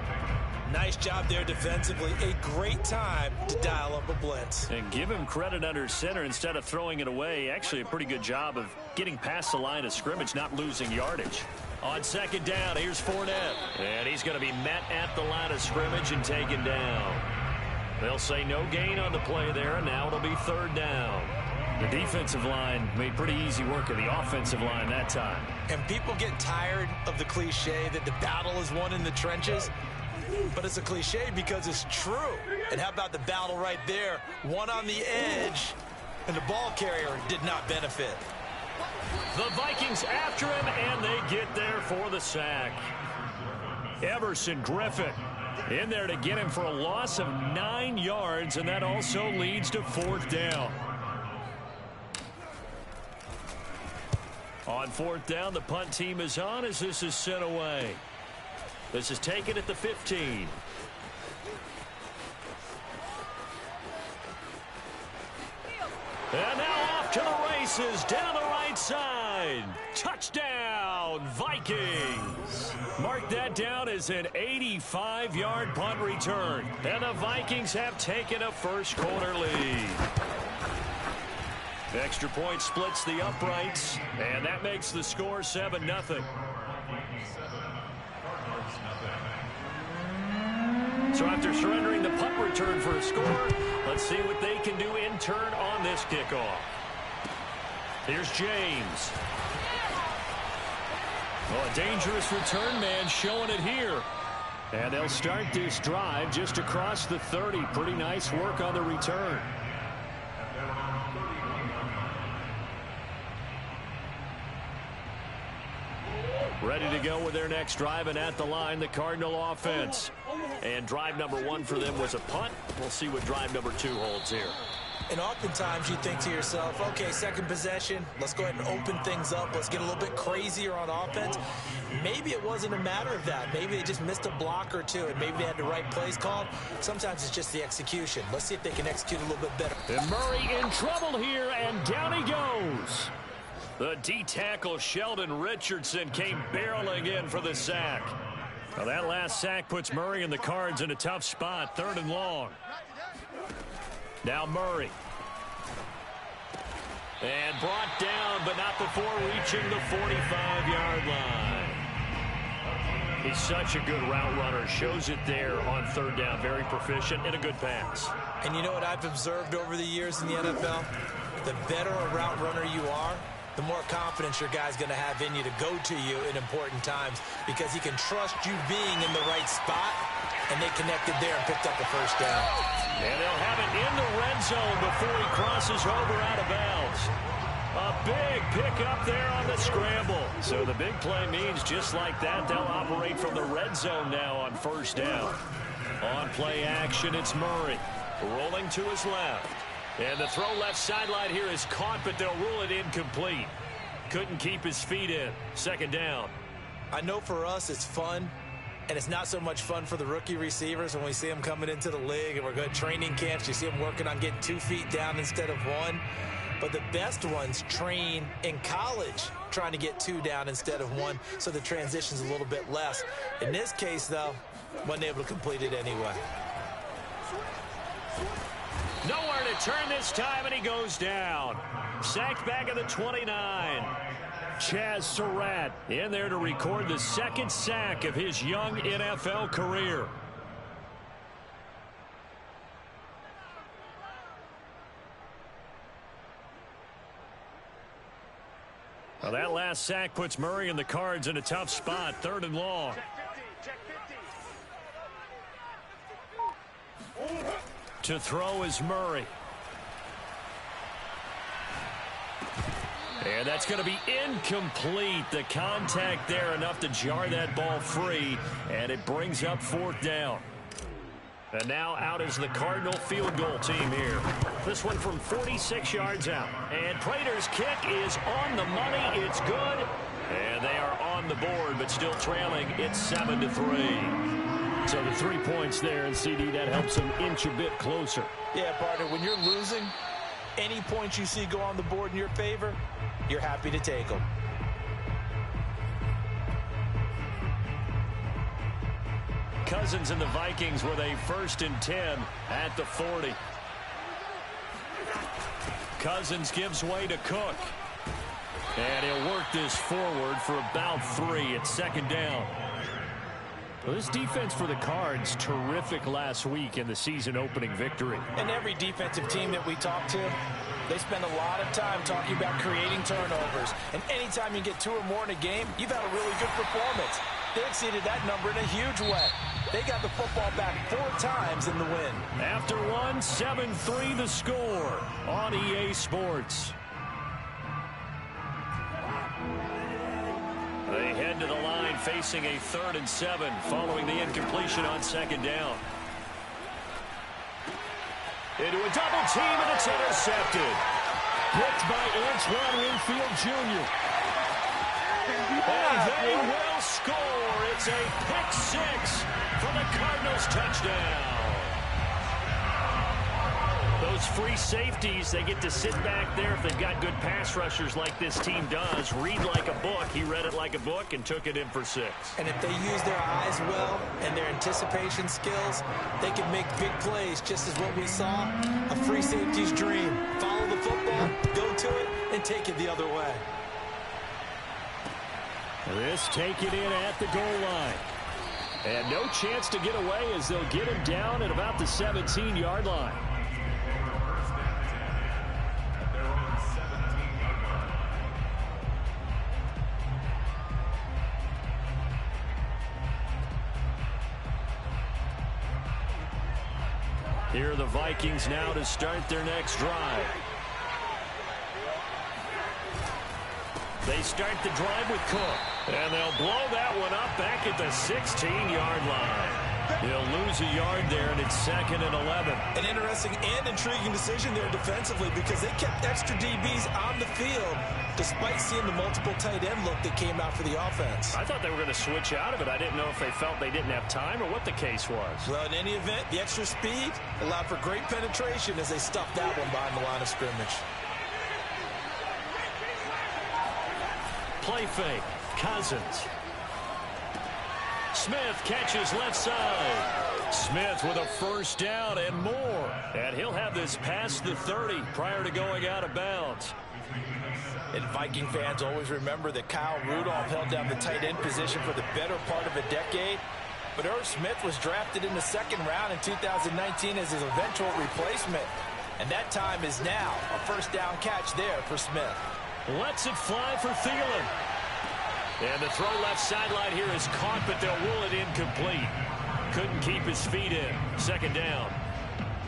Nice job there defensively. A great time to dial up a blitz. And give him credit under center instead of throwing it away. Actually a pretty good job of getting past the line of scrimmage, not losing yardage. On second down, here's Fournette. And he's going to be met at the line of scrimmage and taken down. They'll say no gain on the play there, and now it'll be third down. The defensive line made pretty easy work of the offensive line that time. And people get tired of the cliche that the battle is won in the trenches. But it's a cliche because it's true. And how about the battle right there? One on the edge, and the ball carrier did not benefit. The Vikings after him, and they get there for the sack. Everson Griffin in there to get him for a loss of 9 yards, and that also leads to fourth down. On fourth down, the punt team is on as this is sent away. This is taken at the 15. And now off to the races down the right side. Touchdown, Vikings. Mark that down as an 85-yard punt return. And the Vikings have taken a first quarter lead. Extra point splits the uprights, and that makes the score 7-0. So after surrendering the punt return for a score, let's see what they can do in turn on this kickoff. Here's James. Oh, a dangerous return man showing it here. And they'll start this drive just across the 30. Pretty nice work on the return. Ready to go with their next drive, and at the line, the Cardinal offense. And drive number 1 for them was a punt. We'll see what drive number 2 holds here. And oftentimes you think to yourself, okay, second possession, let's go ahead and open things up. Let's get a little bit crazier on offense. Maybe it wasn't a matter of that. Maybe they just missed a block or two, and maybe they had the right plays called. Sometimes it's just the execution. Let's see if they can execute a little bit better. And Murray in trouble here, and down he goes. The D-tackle Sheldon Richardson came barreling in for the sack. Now that last sack puts Murray and the Cards in a tough spot, 3rd and long. Now Murray. And brought down, but not before reaching the 45-yard line. He's such a good route runner. Shows it there on 3rd down. Very proficient and a good pass. And you know what I've observed over the years in the NFL? The better a route runner you are, the more confidence your guy's going to have in you to go to you in important times, because he can trust you being in the right spot, and they connected there and picked up the first down. And they'll have it in the red zone before he crosses over out of bounds. A big pickup there on the scramble. So the big play means just like that, they'll operate from the red zone now on first down. On play action, it's Murray rolling to his left. And the throw left sideline here is caught, but they'll rule it incomplete. Couldn't keep his feet in. Second down. I know for us it's fun, and it's not so much fun for the rookie receivers when we see them coming into the league and we're good training camps. You see them working on getting 2 feet down instead of 1. But the best ones train in college trying to get 2 down instead of 1, so the transition's a little bit less. In this case, though, wasn't able to complete it anyway. Nowhere to turn this time, and he goes down. Sacked back at the 29. Chaz Surratt in there to record the 2nd sack of his young NFL career. Well, that last sack puts Murray and the Cards in a tough spot, 3rd and long. To throw is Murray. And that's going to be incomplete. The contact there enough to jar that ball free, and it brings up 4th down. And now out is the Cardinal field goal team here. This one from 46 yards out. And Prater's kick is on the money. It's good. And they are on the board, but still trailing. It's 7-3. So the 3 points there, and CD, that helps them inch a bit closer. Yeah, partner, when you're losing, any points you see go on the board in your favor, you're happy to take them. Cousins and the Vikings with a 1st and 10 at the 40. Cousins gives way to Cook. And he'll work this forward for about 3. It's 2nd down. Well, this defense for the Cards, terrific last week in the season-opening victory. And every defensive team that we talk to, they spend a lot of time talking about creating turnovers. And anytime you get 2 or more in a game, you've had a really good performance. They exceeded that number in a huge way. They got the football back 4 times in the win. After one, 7-3 the score on EA Sports. They head to the line facing a 3rd and 7 following the incompletion on 2nd down. Into a double team, and it's intercepted. Picked by Antoine Winfield Jr. And they will score. It's a pick 6 for the Cardinals touchdown. Those free safeties, they get to sit back there if they've got good pass rushers like this team does. Read like a book. He read it like a book and took it in for 6. And if they use their eyes well and their anticipation skills, they can make big plays, just as what we saw. A free safety's dream. Follow the football, go to it, and take it the other way. This taken in at the goal line. And no chance to get away as they'll get him down at about the 17-yard line. Here are the Vikings now to start their next drive. They start the drive with Cook. And they'll blow that one up back at the 16-yard line. He'll lose a yard there, and it's 2nd and 11. An interesting and intriguing decision there defensively because they kept extra DBs on the field despite seeing the multiple tight end look that came out for the offense. I thought they were going to switch out of it. I didn't know if they felt they didn't have time or what the case was. Well, in any event, the extra speed allowed for great penetration as they stuffed that one behind the line of scrimmage. Play fake. Cousins. Smith catches left side. Smith with a 1st down and more. And he'll have this past the 30 prior to going out of bounds. And Viking fans always remember that Kyle Rudolph held down the tight end position for the better part of a decade. But Irv Smith was drafted in the 2nd round in 2019 as his eventual replacement. And that time is now. A 1st down catch there for Smith. Lets it fly for Thielen. And the throw left sideline here is caught, but they'll rule it incomplete. Couldn't keep his feet in. 2nd down.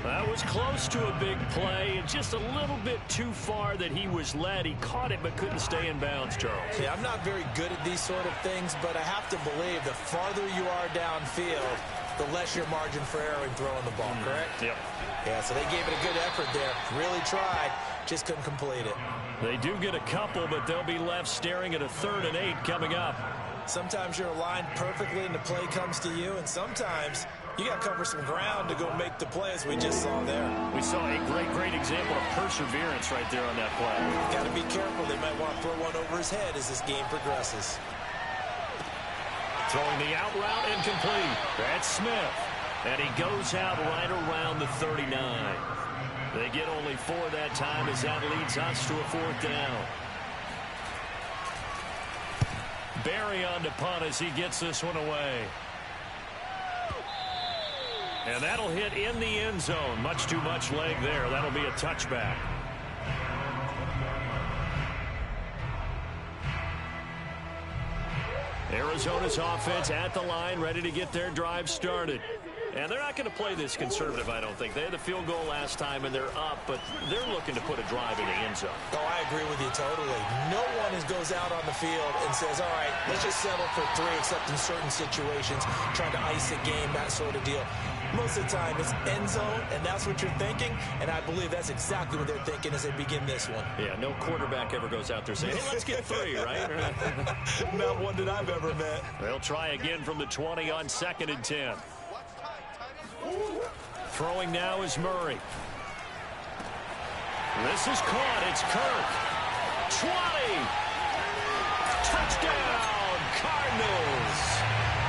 That was close to a big play, and just a little bit too far that he was led. He caught it, but couldn't stay in bounds, Charles. Yeah, I'm not very good at these sort of things, but I have to believe the farther you are downfield, the less your margin for error in throwing the ball, correct? Yep. Yeah, so they gave it a good effort there. Really tried, just couldn't complete it. They do get a couple, but they'll be left staring at a 3rd and 8 coming up. Sometimes you're aligned perfectly and the play comes to you, and sometimes you got to cover some ground to go make the play, as we just saw there. We saw a great example of perseverance right there on that play. Got to be careful. They might want to throw one over his head as this game progresses. Throwing the out route incomplete. That's Smith. And he goes out right around the 39. They get only 4 that time as that leads us to a 4th down. Barry on to punt as he gets this one away. And that'll hit in the end zone. Much too much leg there. That'll be a touchback. Arizona's offense at the line, ready to get their drive started. And they're not going to play this conservative, I don't think. They had the field goal last time, and they're up, but they're looking to put a drive in the end zone. Oh, I agree with you totally. No one goes out on the field and says, all right, let's just settle for 3, except in certain situations, trying to ice a game, that sort of deal. Most of the time, it's end zone, and that's what you're thinking, and I believe that's exactly what they're thinking as they begin this one. Yeah, no quarterback ever goes out there saying, hey, let's get 3, right? Not one that I've ever met. They'll try again from the 20 on 2nd and 10. Throwing now is Murray. This is caught. It's Kirk. 20. Touchdown, Cardinals.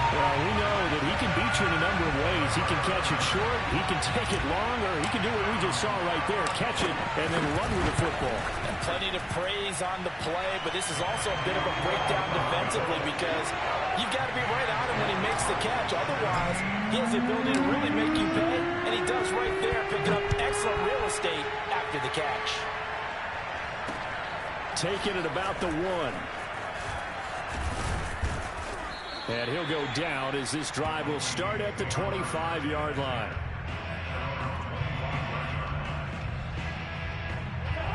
Well, we know that he can beat you in a number of ways. He can catch it short, he can take it long, or he can do what we just saw right there, catch it and then run with the football. And plenty to praise on the play, but this is also a bit of a breakdown defensively because you've got to be right on him when he makes the catch. Otherwise, he has the ability to really make you pay, and he does right there, picking up excellent real estate after the catch. Taking it about the 1. And he'll go down as this drive will start at the 25-yard line.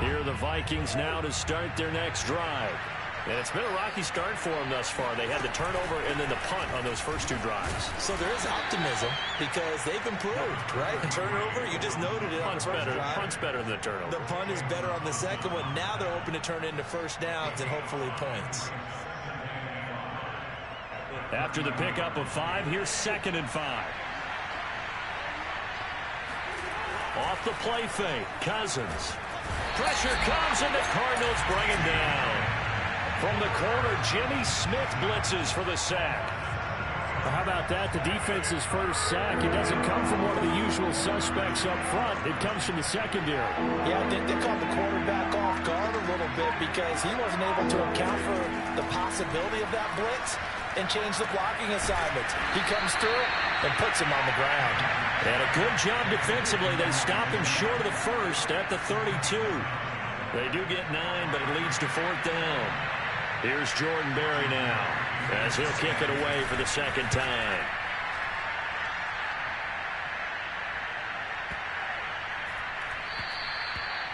Here are the Vikings now to start their next drive. And it's been a rocky start for them thus far. They had the turnover and then the punt on those first 2 drives. So there is optimism because they've improved, right? Turnover, you just noted it on the first drive. Punt's better than the turnover. The punt is better on the second one. Now they're hoping to turn into first downs and hopefully points. After the pickup of 5, here's 2nd and 5. Off the play fake, Cousins. Pressure comes, and the Cardinals bring him down. From the corner, Jimmy Smith blitzes for the sack. Well, how about that? The defense's first sack. It doesn't come from one of the usual suspects up front. It comes from the secondary. Yeah, I think they caught the quarterback off guard a little bit because he wasn't able to account for the possibility of that blitz and change the blocking assignments. He comes through and puts him on the ground. And a good job defensively. They stop him short of the first at the 32. They do get 9, but it leads to 4th down. Here's Jordan Berry now as he'll kick it away for the 2nd time.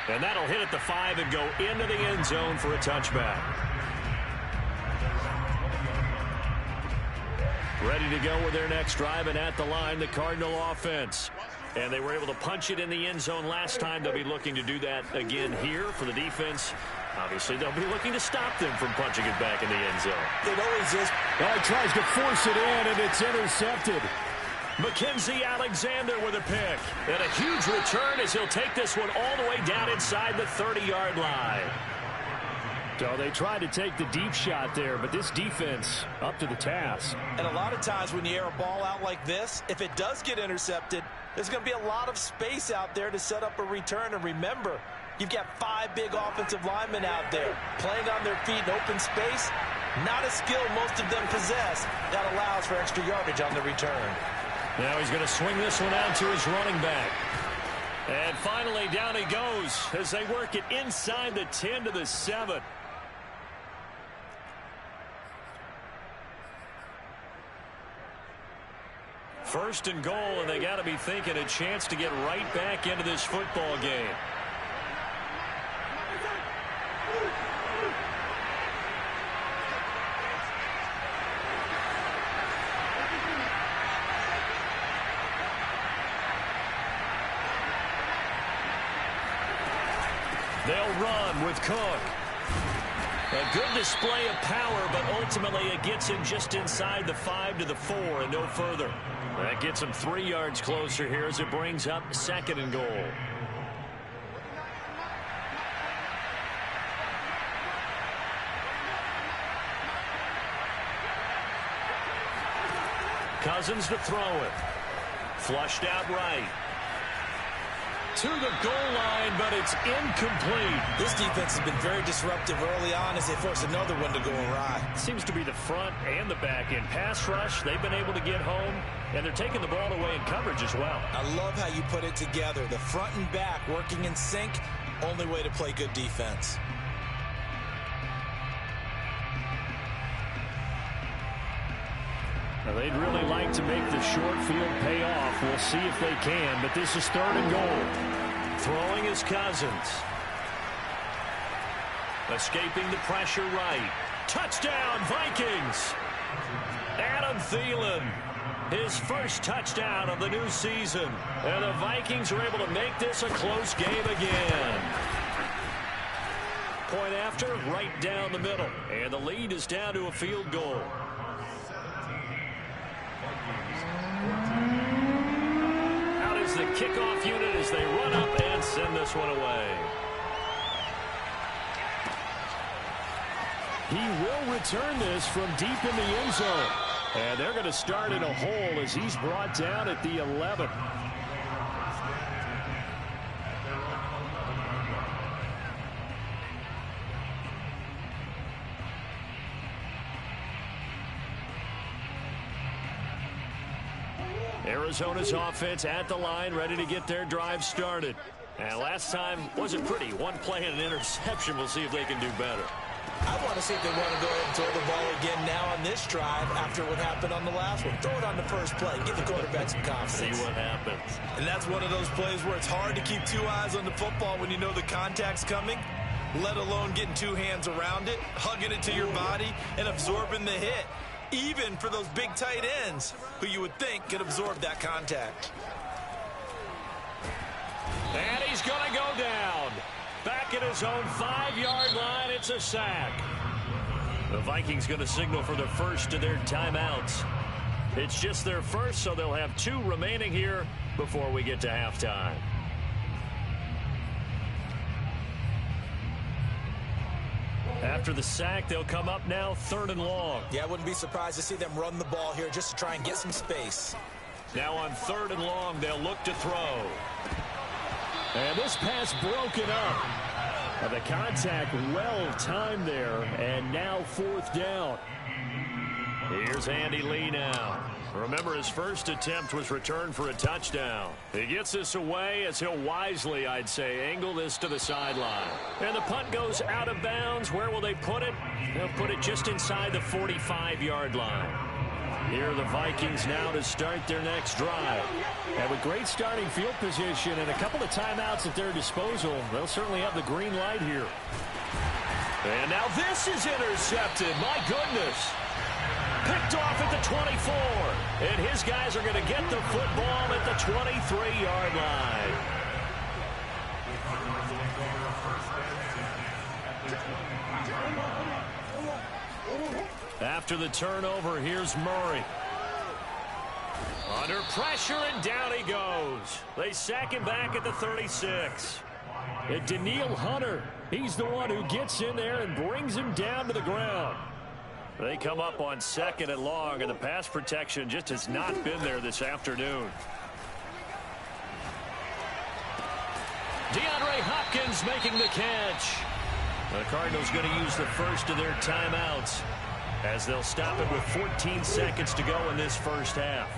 And that'll hit at the 5 and go into the end zone for a touchback. Ready to go with their next drive, and at the line, the Cardinal offense. And they were able to punch it in the end zone last time. They'll be looking to do that again here for the defense. Obviously, they'll be looking to stop them from punching it back in the end zone. They'd always just... Oh, he tries to force it in, and it's intercepted. Mackenzie Alexander with a pick. And a huge return as he'll take this one all the way down inside the 30-yard line. So they tried to take the deep shot there, but this defense up to the task. And a lot of times when you air a ball out like this, if it does get intercepted, there's going to be a lot of space out there to set up a return. And remember, you've got 5 big offensive linemen out there playing on their feet in open space. Not a skill most of them possess that allows for extra yardage on the return. Now he's going to swing this one out to his running back. And finally, down he goes as they work it inside the 10 to the 7. First and goal, and they got to be thinking a chance to get right back into this football game. They'll run with Cook. A good display of power, but ultimately it gets him just inside the 5 to the 4 and no further. That gets him 3 yards closer here as it brings up 2nd and goal. Cousins to throw it. Flushed out right. To the goal line, but it's incomplete. This defense has been very disruptive early on as they force another one to go awry. Seems to be the front and the back end. Pass rush, they've been able to get home, and they're taking the ball away in coverage as well. I love how you put it together. The front and back working in sync, only way to play good defense. They'd really like to make the short field pay off. We'll see if they can, but this is 3rd and goal. Throwing is Cousins. Escaping the pressure right. Touchdown, Vikings! Adam Thielen, his first touchdown of the new season. And the Vikings are able to make this a close game again. Point after, right down the middle. And the lead is down to a field goal. Out is the kickoff unit as they run up and send this one away. He will return this from deep in the end zone. And they're going to start in a hole as he's brought down at the 11. Arizona's offense at the line, ready to get their drive started. And last time wasn't pretty. One play and an interception. We'll see if they can do better. I want to see if they want to go ahead and throw the ball again now on this drive after what happened on the last one. Throw it on the first play. Give the quarterback some confidence. See what happens. And that's one of those plays where it's hard to keep 2 eyes on the football when you know the contact's coming, let alone getting 2 hands around it, hugging it to your body, and absorbing the hit. Even for those big tight ends who you would think could absorb that contact. And he's going to go down. Back at his own 5-yard line, it's a sack. The Vikings going to signal for the first of their timeouts. It's just their first, so they'll have 2 remaining here before we get to halftime. After the sack, they'll come up now 3rd and long. Yeah, I wouldn't be surprised to see them run the ball here just to try and get some space. Now on 3rd and long, they'll look to throw. And this pass broken up. And the contact well timed there. And now 4th down. Here's Andy Lee now. Remember, his first attempt was returned for a touchdown. He gets this away as he'll wisely, I'd say, angle this to the sideline. And the punt goes out of bounds. Where will they put it? They'll put it just inside the 45-yard line. Here are the Vikings now to start their next drive. And with great starting field position and a couple of timeouts at their disposal, they'll certainly have the green light here. And now this is intercepted. My goodness. Picked off at the 24. And his guys are going to get the football at the 23-yard line. After the turnover, here's Murray. Under pressure, and down he goes. They sack him back at the 36. And Danielle Hunter, he's the one who gets in there and brings him down to the ground. They come up on 2nd and long, and the pass protection just has not been there this afternoon. DeAndre Hopkins making the catch. The Cardinals going to use the first of their timeouts as they'll stop it with 14 seconds to go in this first half.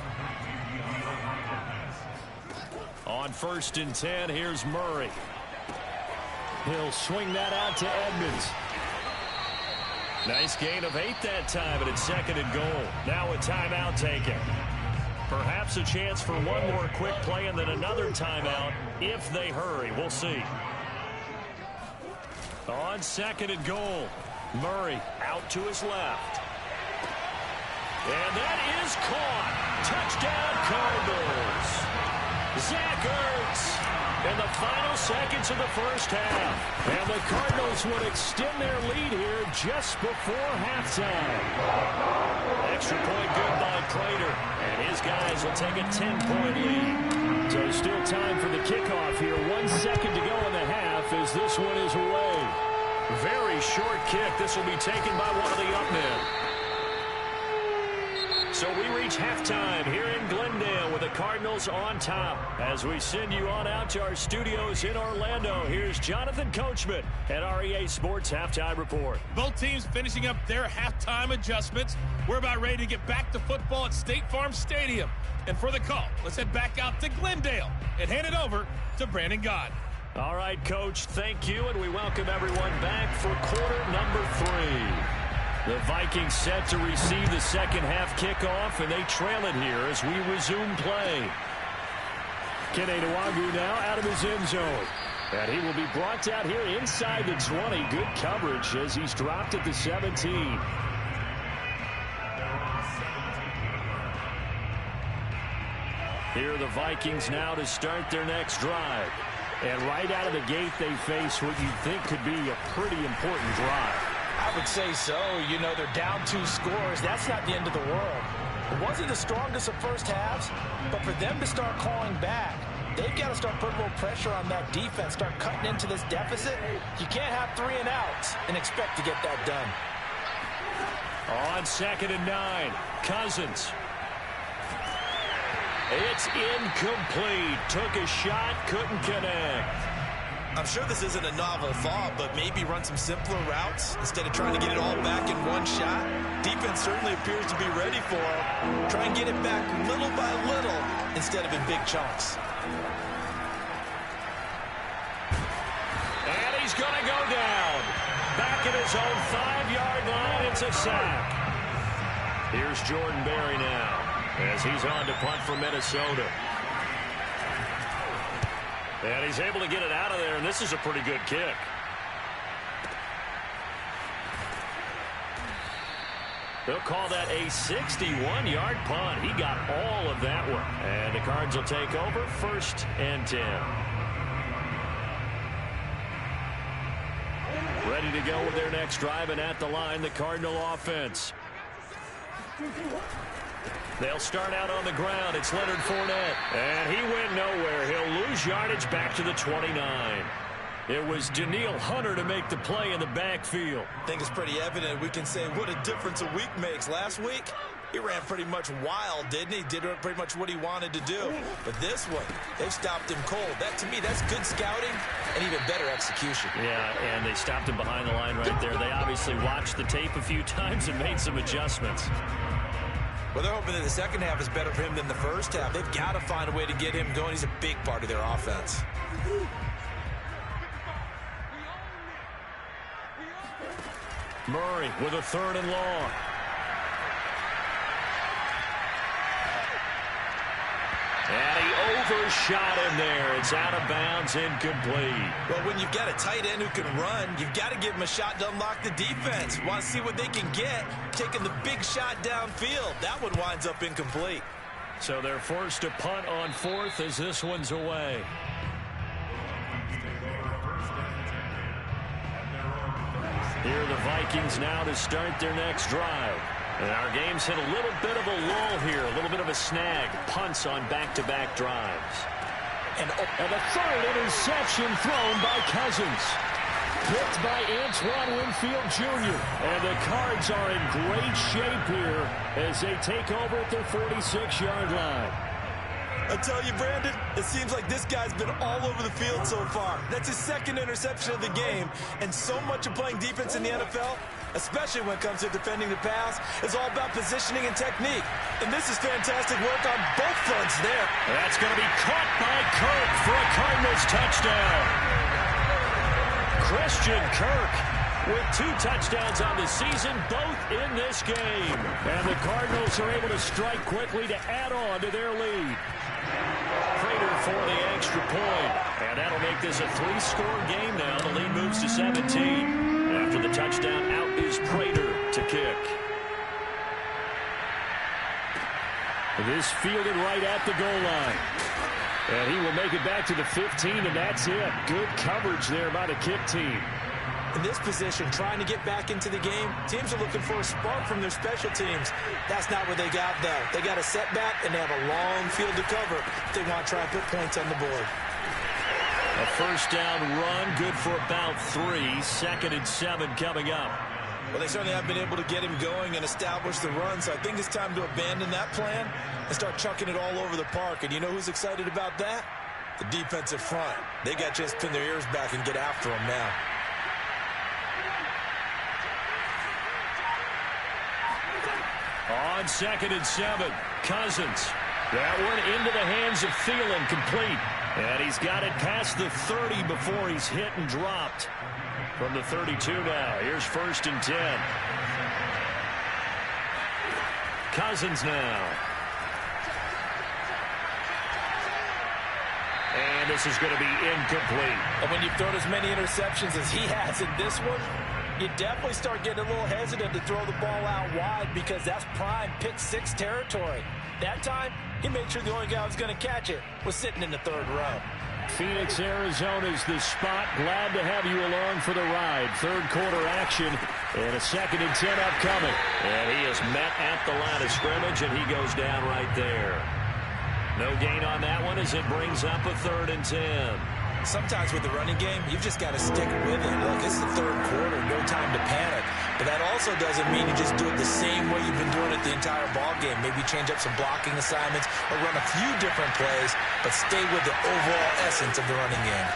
On 1st and 10, here's Murray. He'll swing that out to Edmonds. Nice gain of 8 that time, and it's 2nd and goal. Now a timeout taken. Perhaps a chance for one more quick play and then another timeout if they hurry. We'll see. On 2nd and goal, Murray out to his left. And that is caught. Touchdown, Cardinals. Zach Ertz in the final seconds of the first half. And the Cardinals would extend their lead here just before halftime. Extra point good by Prater. And his guys will take a 10-point lead. So still time for the kickoff here. 1 second to go in the half as this one is away. Very short kick. This will be taken by one of the up men. So we reach halftime here in Glendale with the Cardinals on top. As we send you on out to our studios in Orlando, here's Jonathan Coachman at REA Sports Halftime Report. Both teams finishing up their halftime adjustments. We're about ready to get back to football at State Farm Stadium. And for the call, let's head back out to Glendale and hand it over to Brandon Gaudin. All right, Coach, thank you, and we welcome everyone back for quarter number 3. The Vikings set to receive the second half kickoff, and they trail it here as we resume play. Kene Nwangwu now out of his end zone. And he will be brought down here inside the 20. Good coverage as he's dropped at the 17. Here are the Vikings now to start their next drive. And right out of the gate, they face what you think could be a pretty important drive. I would say so. You know, they're down 2 scores. That's not the end of the world. It wasn't the strongest of first halves, but for them to start clawing back, they've got to start putting a little pressure on that defense, start cutting into this deficit. You can't have 3 and outs and expect to get that done. On 2nd and 9, Cousins. It's incomplete. Took a shot, couldn't connect. I'm sure this isn't a novel thought, but maybe run some simpler routes instead of trying to get it all back in one shot. Defense certainly appears to be ready for him. Try and get it back little by little instead of in big chunks. And he's going to go down. Back at his own 5-yard line. It's a sack. Here's Jordan Berry now as he's on to punt for Minnesota. And he's able to get it out of there, and this is a pretty good kick. They'll call that a 61-yard punt. He got all of that one. And the Cards will take over 1st and 10. Ready to go with their next drive, and at the line, the Cardinal offense. They'll start out on the ground. It's Leonard Fournette. And he went nowhere. He'll lose yardage back to the 29. It was Danielle Hunter to make the play in the backfield. I think it's pretty evident. We can say what a difference a week makes. Last week, he ran pretty much wild, didn't he? Did pretty much what he wanted to do. But this one, they've stopped him cold. That, to me, that's good scouting and even better execution. Yeah, and they stopped him behind the line right there. They obviously watched the tape a few times and made some adjustments. Well, they're hoping that the second half is better for him than the first half. They've got to find a way to get him going. He's a big part of their offense. Murray with a 3rd and long. And he overshot him there. It's out of bounds, incomplete. Well, when you've got a tight end who can run, you've got to give him a shot to unlock the defense. Want to see what they can get, taking the big shot downfield. That one winds up incomplete. So they're forced to punt on 4th as this one's away. Here are the Vikings now to start their next drive. And our game's hit a little bit of a lull here, a little bit of a snag. Punts on back-to-back drives. And the 3rd interception thrown by Cousins. Picked by Antoine Winfield Jr. And the Cards are in great shape here as they take over at their 46-yard line. I tell you, Brandon, it seems like this guy's been all over the field so far. That's his 2nd interception of the game. And so much of playing defense in the NFL, especially when it comes to defending the pass, is all about positioning and technique. And this is fantastic work on both fronts there. That's going to be caught by Kirk for a Cardinals touchdown. Christian Kirk with 2 touchdowns on the season, both in this game. And the Cardinals are able to strike quickly to add on to their lead. Prater for the extra point. And that'll make this a 3-score game now. The lead moves to 17. After the touchdown, out is Prater to kick. This fielded right at the goal line. And he will make it back to the 15, and that's it. Good coverage there by the kick team. In this position, trying to get back into the game, teams are looking for a spark from their special teams. That's not what they got, though. They got a setback, and they have a long field to cover if they want to try and put points on the board. A 1st down run, good for about 3. 2nd and 7 coming up. Well, they certainly have been able to get him going and establish the run, so I think it's time to abandon that plan and start chucking it all over the park. And you know who's excited about that? The defensive front. They got a chance to pin their ears back and get after him now. On 2nd and 7, Cousins. That one into the hands of Thielen, complete. And he's got it past the 30 before he's hit and dropped. From the 32 now, here's 1st and 10. Cousins now. And this is going to be incomplete. And when you've thrown as many interceptions as he has in this one, you definitely start getting a little hesitant to throw the ball out wide because that's prime pick-6 territory. That time, he made sure the only guy who was going to catch it was sitting in the third row. Phoenix, Arizona's the spot. Glad to have you along for the ride. Third quarter action and a 2nd and 10 upcoming. And he is met at the line of scrimmage, and he goes down right there. No gain on that one as it brings up a 3rd and 10. Sometimes with the running game, you've just got to stick with it. Look, it's the third quarter, no time to panic. But that also doesn't mean you just do it the same way you've been doing it the entire ball game. Maybe change up some blocking assignments or run a few different plays, but stay with the overall essence of the running game.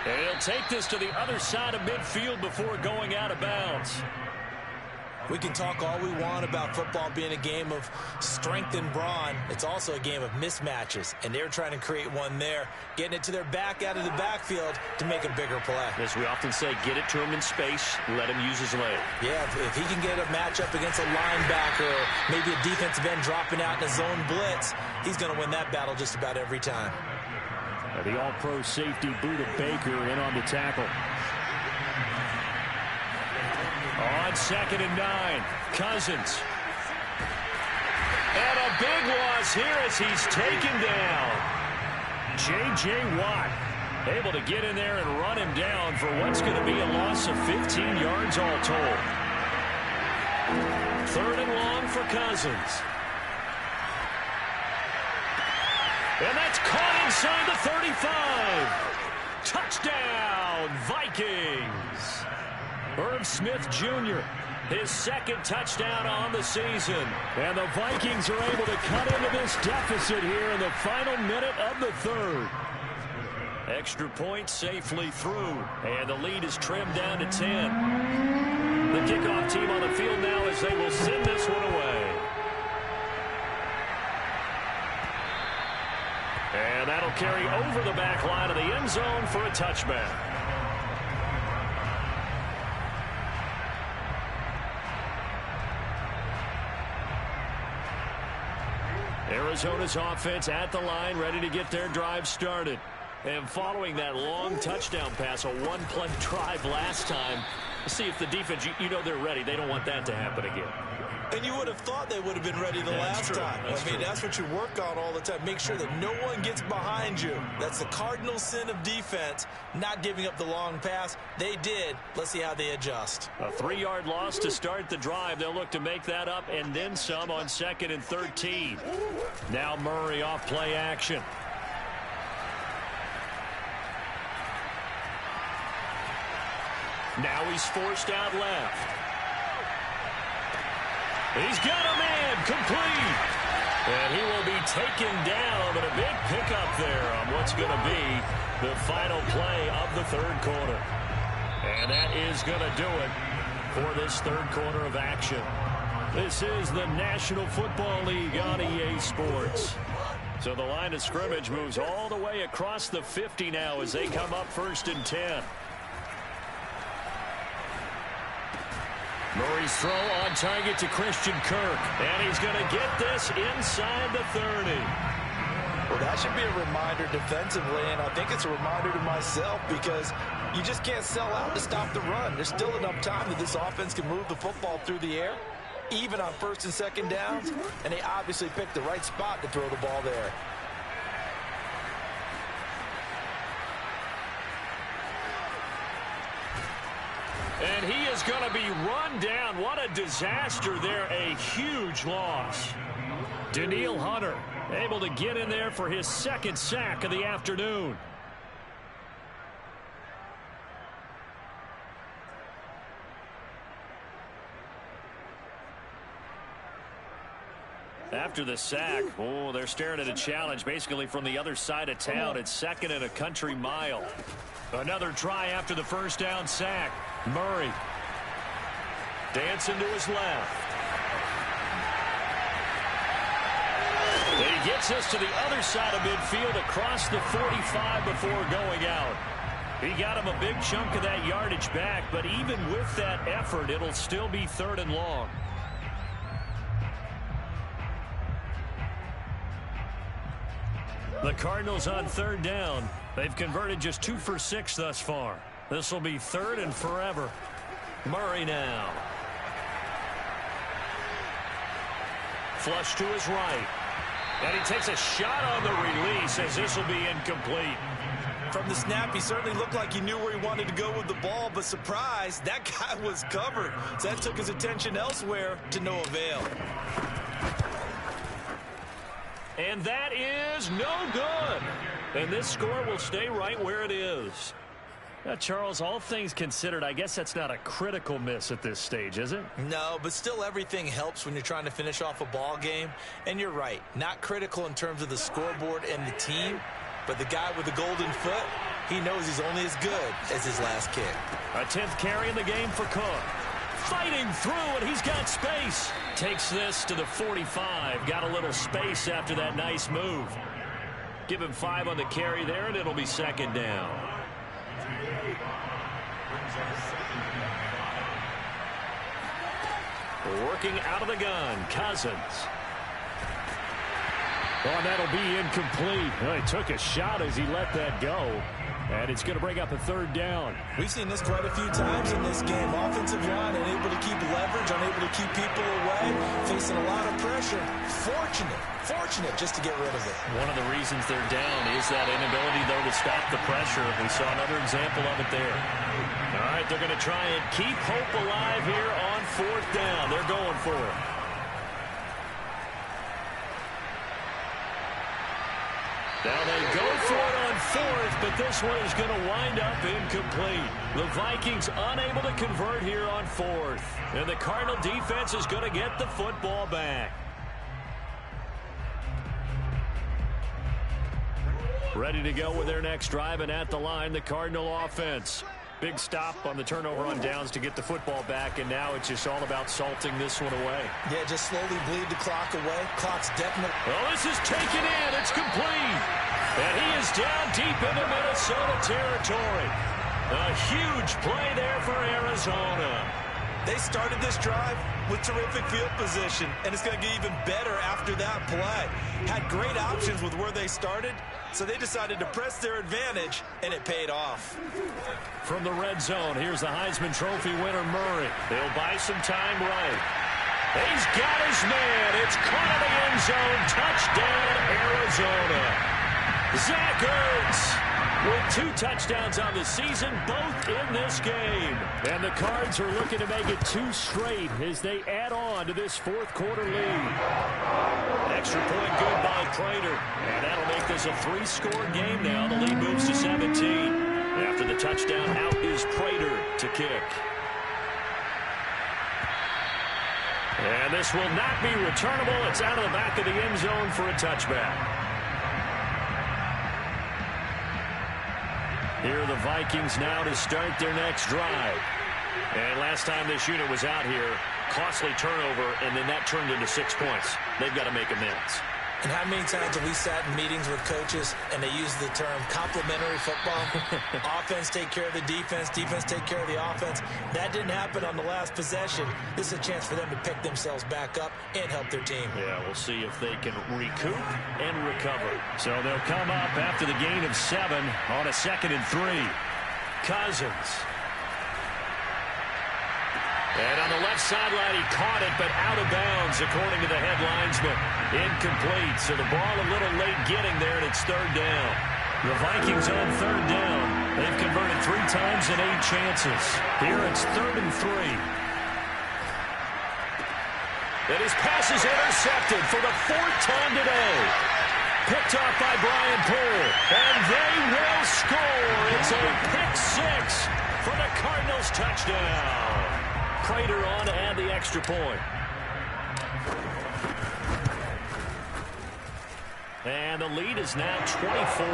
And he'll take this to the other side of midfield before going out of bounds. We can talk all we want about football being a game of strength and brawn. It's also a game of mismatches, and they're trying to create one there, getting it to their back out of the backfield to make a bigger play. As we often say, get it to him in space, let him use his leg. Yeah, if he can get a matchup against a linebacker or maybe a defensive end dropping out in a zone blitz, he's going to win that battle just about every time. The all-pro safety Budda Baker in on the tackle. On 2nd and 9, Cousins. And a big loss here as he's taken down. J.J. Watt able to get in there and run him down for what's going to be a loss of 15 yards all told. 3rd and long for Cousins. And that's caught inside the 35. Touchdown, Vikings. Irv Smith Jr., his 2nd touchdown on the season. And the Vikings are able to cut into this deficit here in the final minute of the 3rd. Extra point safely through, and the lead is trimmed down to 10. The kickoff team on the field now as they will send this one away. And that'll carry over the back line of the end zone for a touchback. Arizona's offense at the line, ready to get their drive started. And following that long touchdown pass, a one-play drive last time, see if the defense, you know they're ready. They don't want that to happen again. And you would have thought they would have been ready the last time. That's what you work on all the time. Make sure that no one gets behind you. That's the cardinal sin of defense, not giving up the long pass. They did. Let's see how they adjust. A 3-yard loss to start the drive. They'll look to make that up and then some on 2nd and 13. Now Murray off play action. Now he's forced out left. He's got a man complete. And he will be taken down, but a big pickup there on what's going to be the final play of the 3rd quarter. And that is going to do it for this 3rd quarter of action. This is the National Football League on EA Sports. So the line of scrimmage moves all the way across the 50 now as they come up 1st and 10. Murray's throw on target to Christian Kirk. And he's going to get this inside the 30. Well, that should be a reminder defensively, and I think it's a reminder to myself because you just can't sell out to stop the run. There's still enough time that this offense can move the football through the air, even on 1st and 2nd downs, and they obviously picked the right spot to throw the ball there. And he is going to be run down. What a disaster there. A huge loss. Danielle Hunter able to get in there for his 2nd sack of the afternoon. After the sack, they're staring at a challenge basically from the other side of town. It's 2nd and a country mile. Another try after the 1st down sack. Murray dancing to his left. And he gets us to the other side of midfield across the 45 before going out. He got him a big chunk of that yardage back, but even with that effort, it'll still be 3rd and long. The Cardinals on third down. They've converted just 2 for 6 thus far. This will be third and forever. Murray now. Flush to his right. And he takes a shot on the release as this will be incomplete. From the snap, he certainly looked like he knew where he wanted to go with the ball, but surprise, that guy was covered. So that took his attention elsewhere to no avail. And that is no good. And this score will stay right where it is. Now, Charles, all things considered, I guess that's not a critical miss at this stage, is it? No, but still everything helps when you're trying to finish off a ball game. And you're right, not critical in terms of the scoreboard and the team, but the guy with the golden foot, he knows he's only as good as his last kick. A 10th carry in the game for Cook. Fighting through, and he's got space. Takes this to the 45. Got a little space after that nice move. Give him 5 on the carry there, and it'll be second down. Working out of the gun, Cousins. Oh, that'll be incomplete. Well, he took a shot as he let that go. And it's going to bring up a third down. We've seen this quite a few times in this game. Offensive line unable to keep leverage, unable to keep people away, facing a lot of pressure. Fortunate just to get rid of it. One of the reasons they're down is that inability, though, to stop the pressure. We saw another example of it there. All right, they're going to try and keep hope alive here on fourth down. They're going for it. Now they go for it on fourth, but this one is going to wind up incomplete. The Vikings unable to convert here on fourth. And the Cardinal defense is going to get the football back. Ready to go with their next drive, and at the line, the Cardinal offense. Big stop on the turnover on downs to get the football back, and now it's just all about salting this one away. Yeah, just slowly bleed the clock away. Clock's definitely... Well, this is taken in. It's complete. And he is down deep into Minnesota territory. A huge play there for Arizona. They started this drive with terrific field position, and it's going to get even better after that play. Had great options with where they started, so they decided to press their advantage, and it paid off. From the red zone, here's the Heisman Trophy winner, Murray. They'll buy some time right. He's got his man. It's caught in the end zone. Touchdown, Arizona. Zach Ertz with 2 touchdowns on the season, both in this game. And the Cards are looking to make it 2 straight as they add on to this fourth quarter lead. Extra point good by Prater. And that'll make this a 3-score game now. The lead moves to 17. After the touchdown, out is Prater to kick. And this will not be returnable. It's out of the back of the end zone for a touchback. Here are the Vikings now to start their next drive. And last time this unit was out here, costly turnover, and then that turned into 6 points. They've got to make amends. And how many times have we sat in meetings with coaches and they use the term complementary football? Offense take care of the defense, defense take care of the offense. That didn't happen on the last possession. This is a chance for them to pick themselves back up and help their team. Yeah, we'll see if they can recoup and recover. So they'll come up after the gain of 7 on a 2nd and 3. Cousins. And on the left sideline, he caught it, but out of bounds, according to the head linesman. Incomplete, so the ball a little late getting there, and it's third down. The Vikings on third down. They've converted 3 times in 8 chances. Here it's 3rd and 3. And his pass is intercepted for the 4th time today. Picked off by Brian Poole, and they will score. It's a pick 6 for the Cardinals touchdown. Prater on to add the extra point. And the lead is now 24.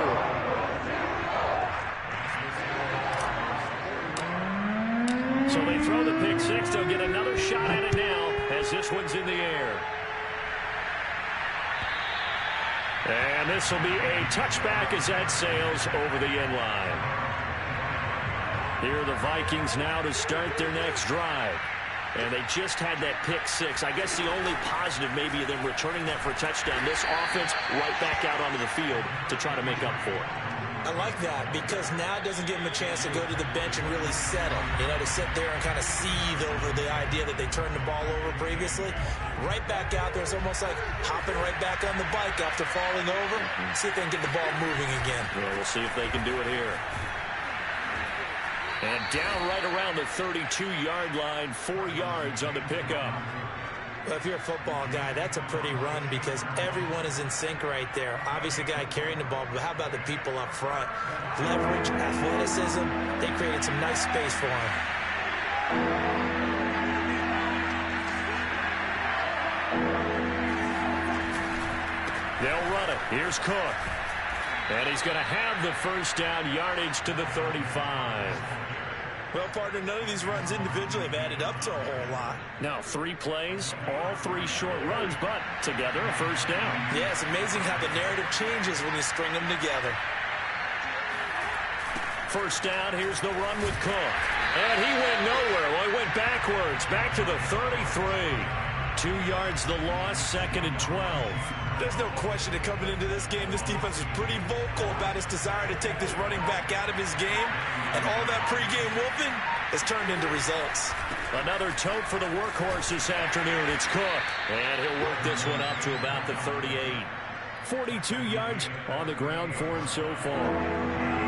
So they throw the pick 6. They'll get another shot at it now as this one's in the air. And this will be a touchback as that sails over the end line. Here are the Vikings now to start their next drive. And they just had that pick six. I guess the only positive maybe of them returning that for a touchdown. This offense right back out onto the field to try to make up for it. I like that because now it doesn't give them a chance to go to the bench and really settle. You know, to sit there and kind of seethe over the idea that they turned the ball over previously. Right back out there. It's almost like hopping right back on the bike after falling over. See if they can get the ball moving again. Yeah, we'll see if they can do it here. And down right around the 32-yard line, 4 yards on the pickup. Well, if you're a football guy, that's a pretty run because everyone is in sync right there. Obviously, the guy carrying the ball, but how about the people up front? Leverage, athleticism, they created some nice space for him. They'll run it. Here's Cook. And he's going to have the first down yardage to the 35. Well, partner, none of these runs individually have added up to a whole lot. Now, 3 plays, all 3 short runs, but together a first down. Yeah, it's amazing how the narrative changes when you string them together. First down, here's the run with Cook. And he went nowhere. Well, he went backwards, back to the 33. 2 yards the loss, 2nd and 12. There's no question that coming into this game, this defense is pretty vocal about its desire to take this running back out of his game. And all that pregame whooping has turned into results. Another tote for the workhorse this afternoon. It's Cook. And he'll work this one up to about the 38. 42 yards on the ground for him so far.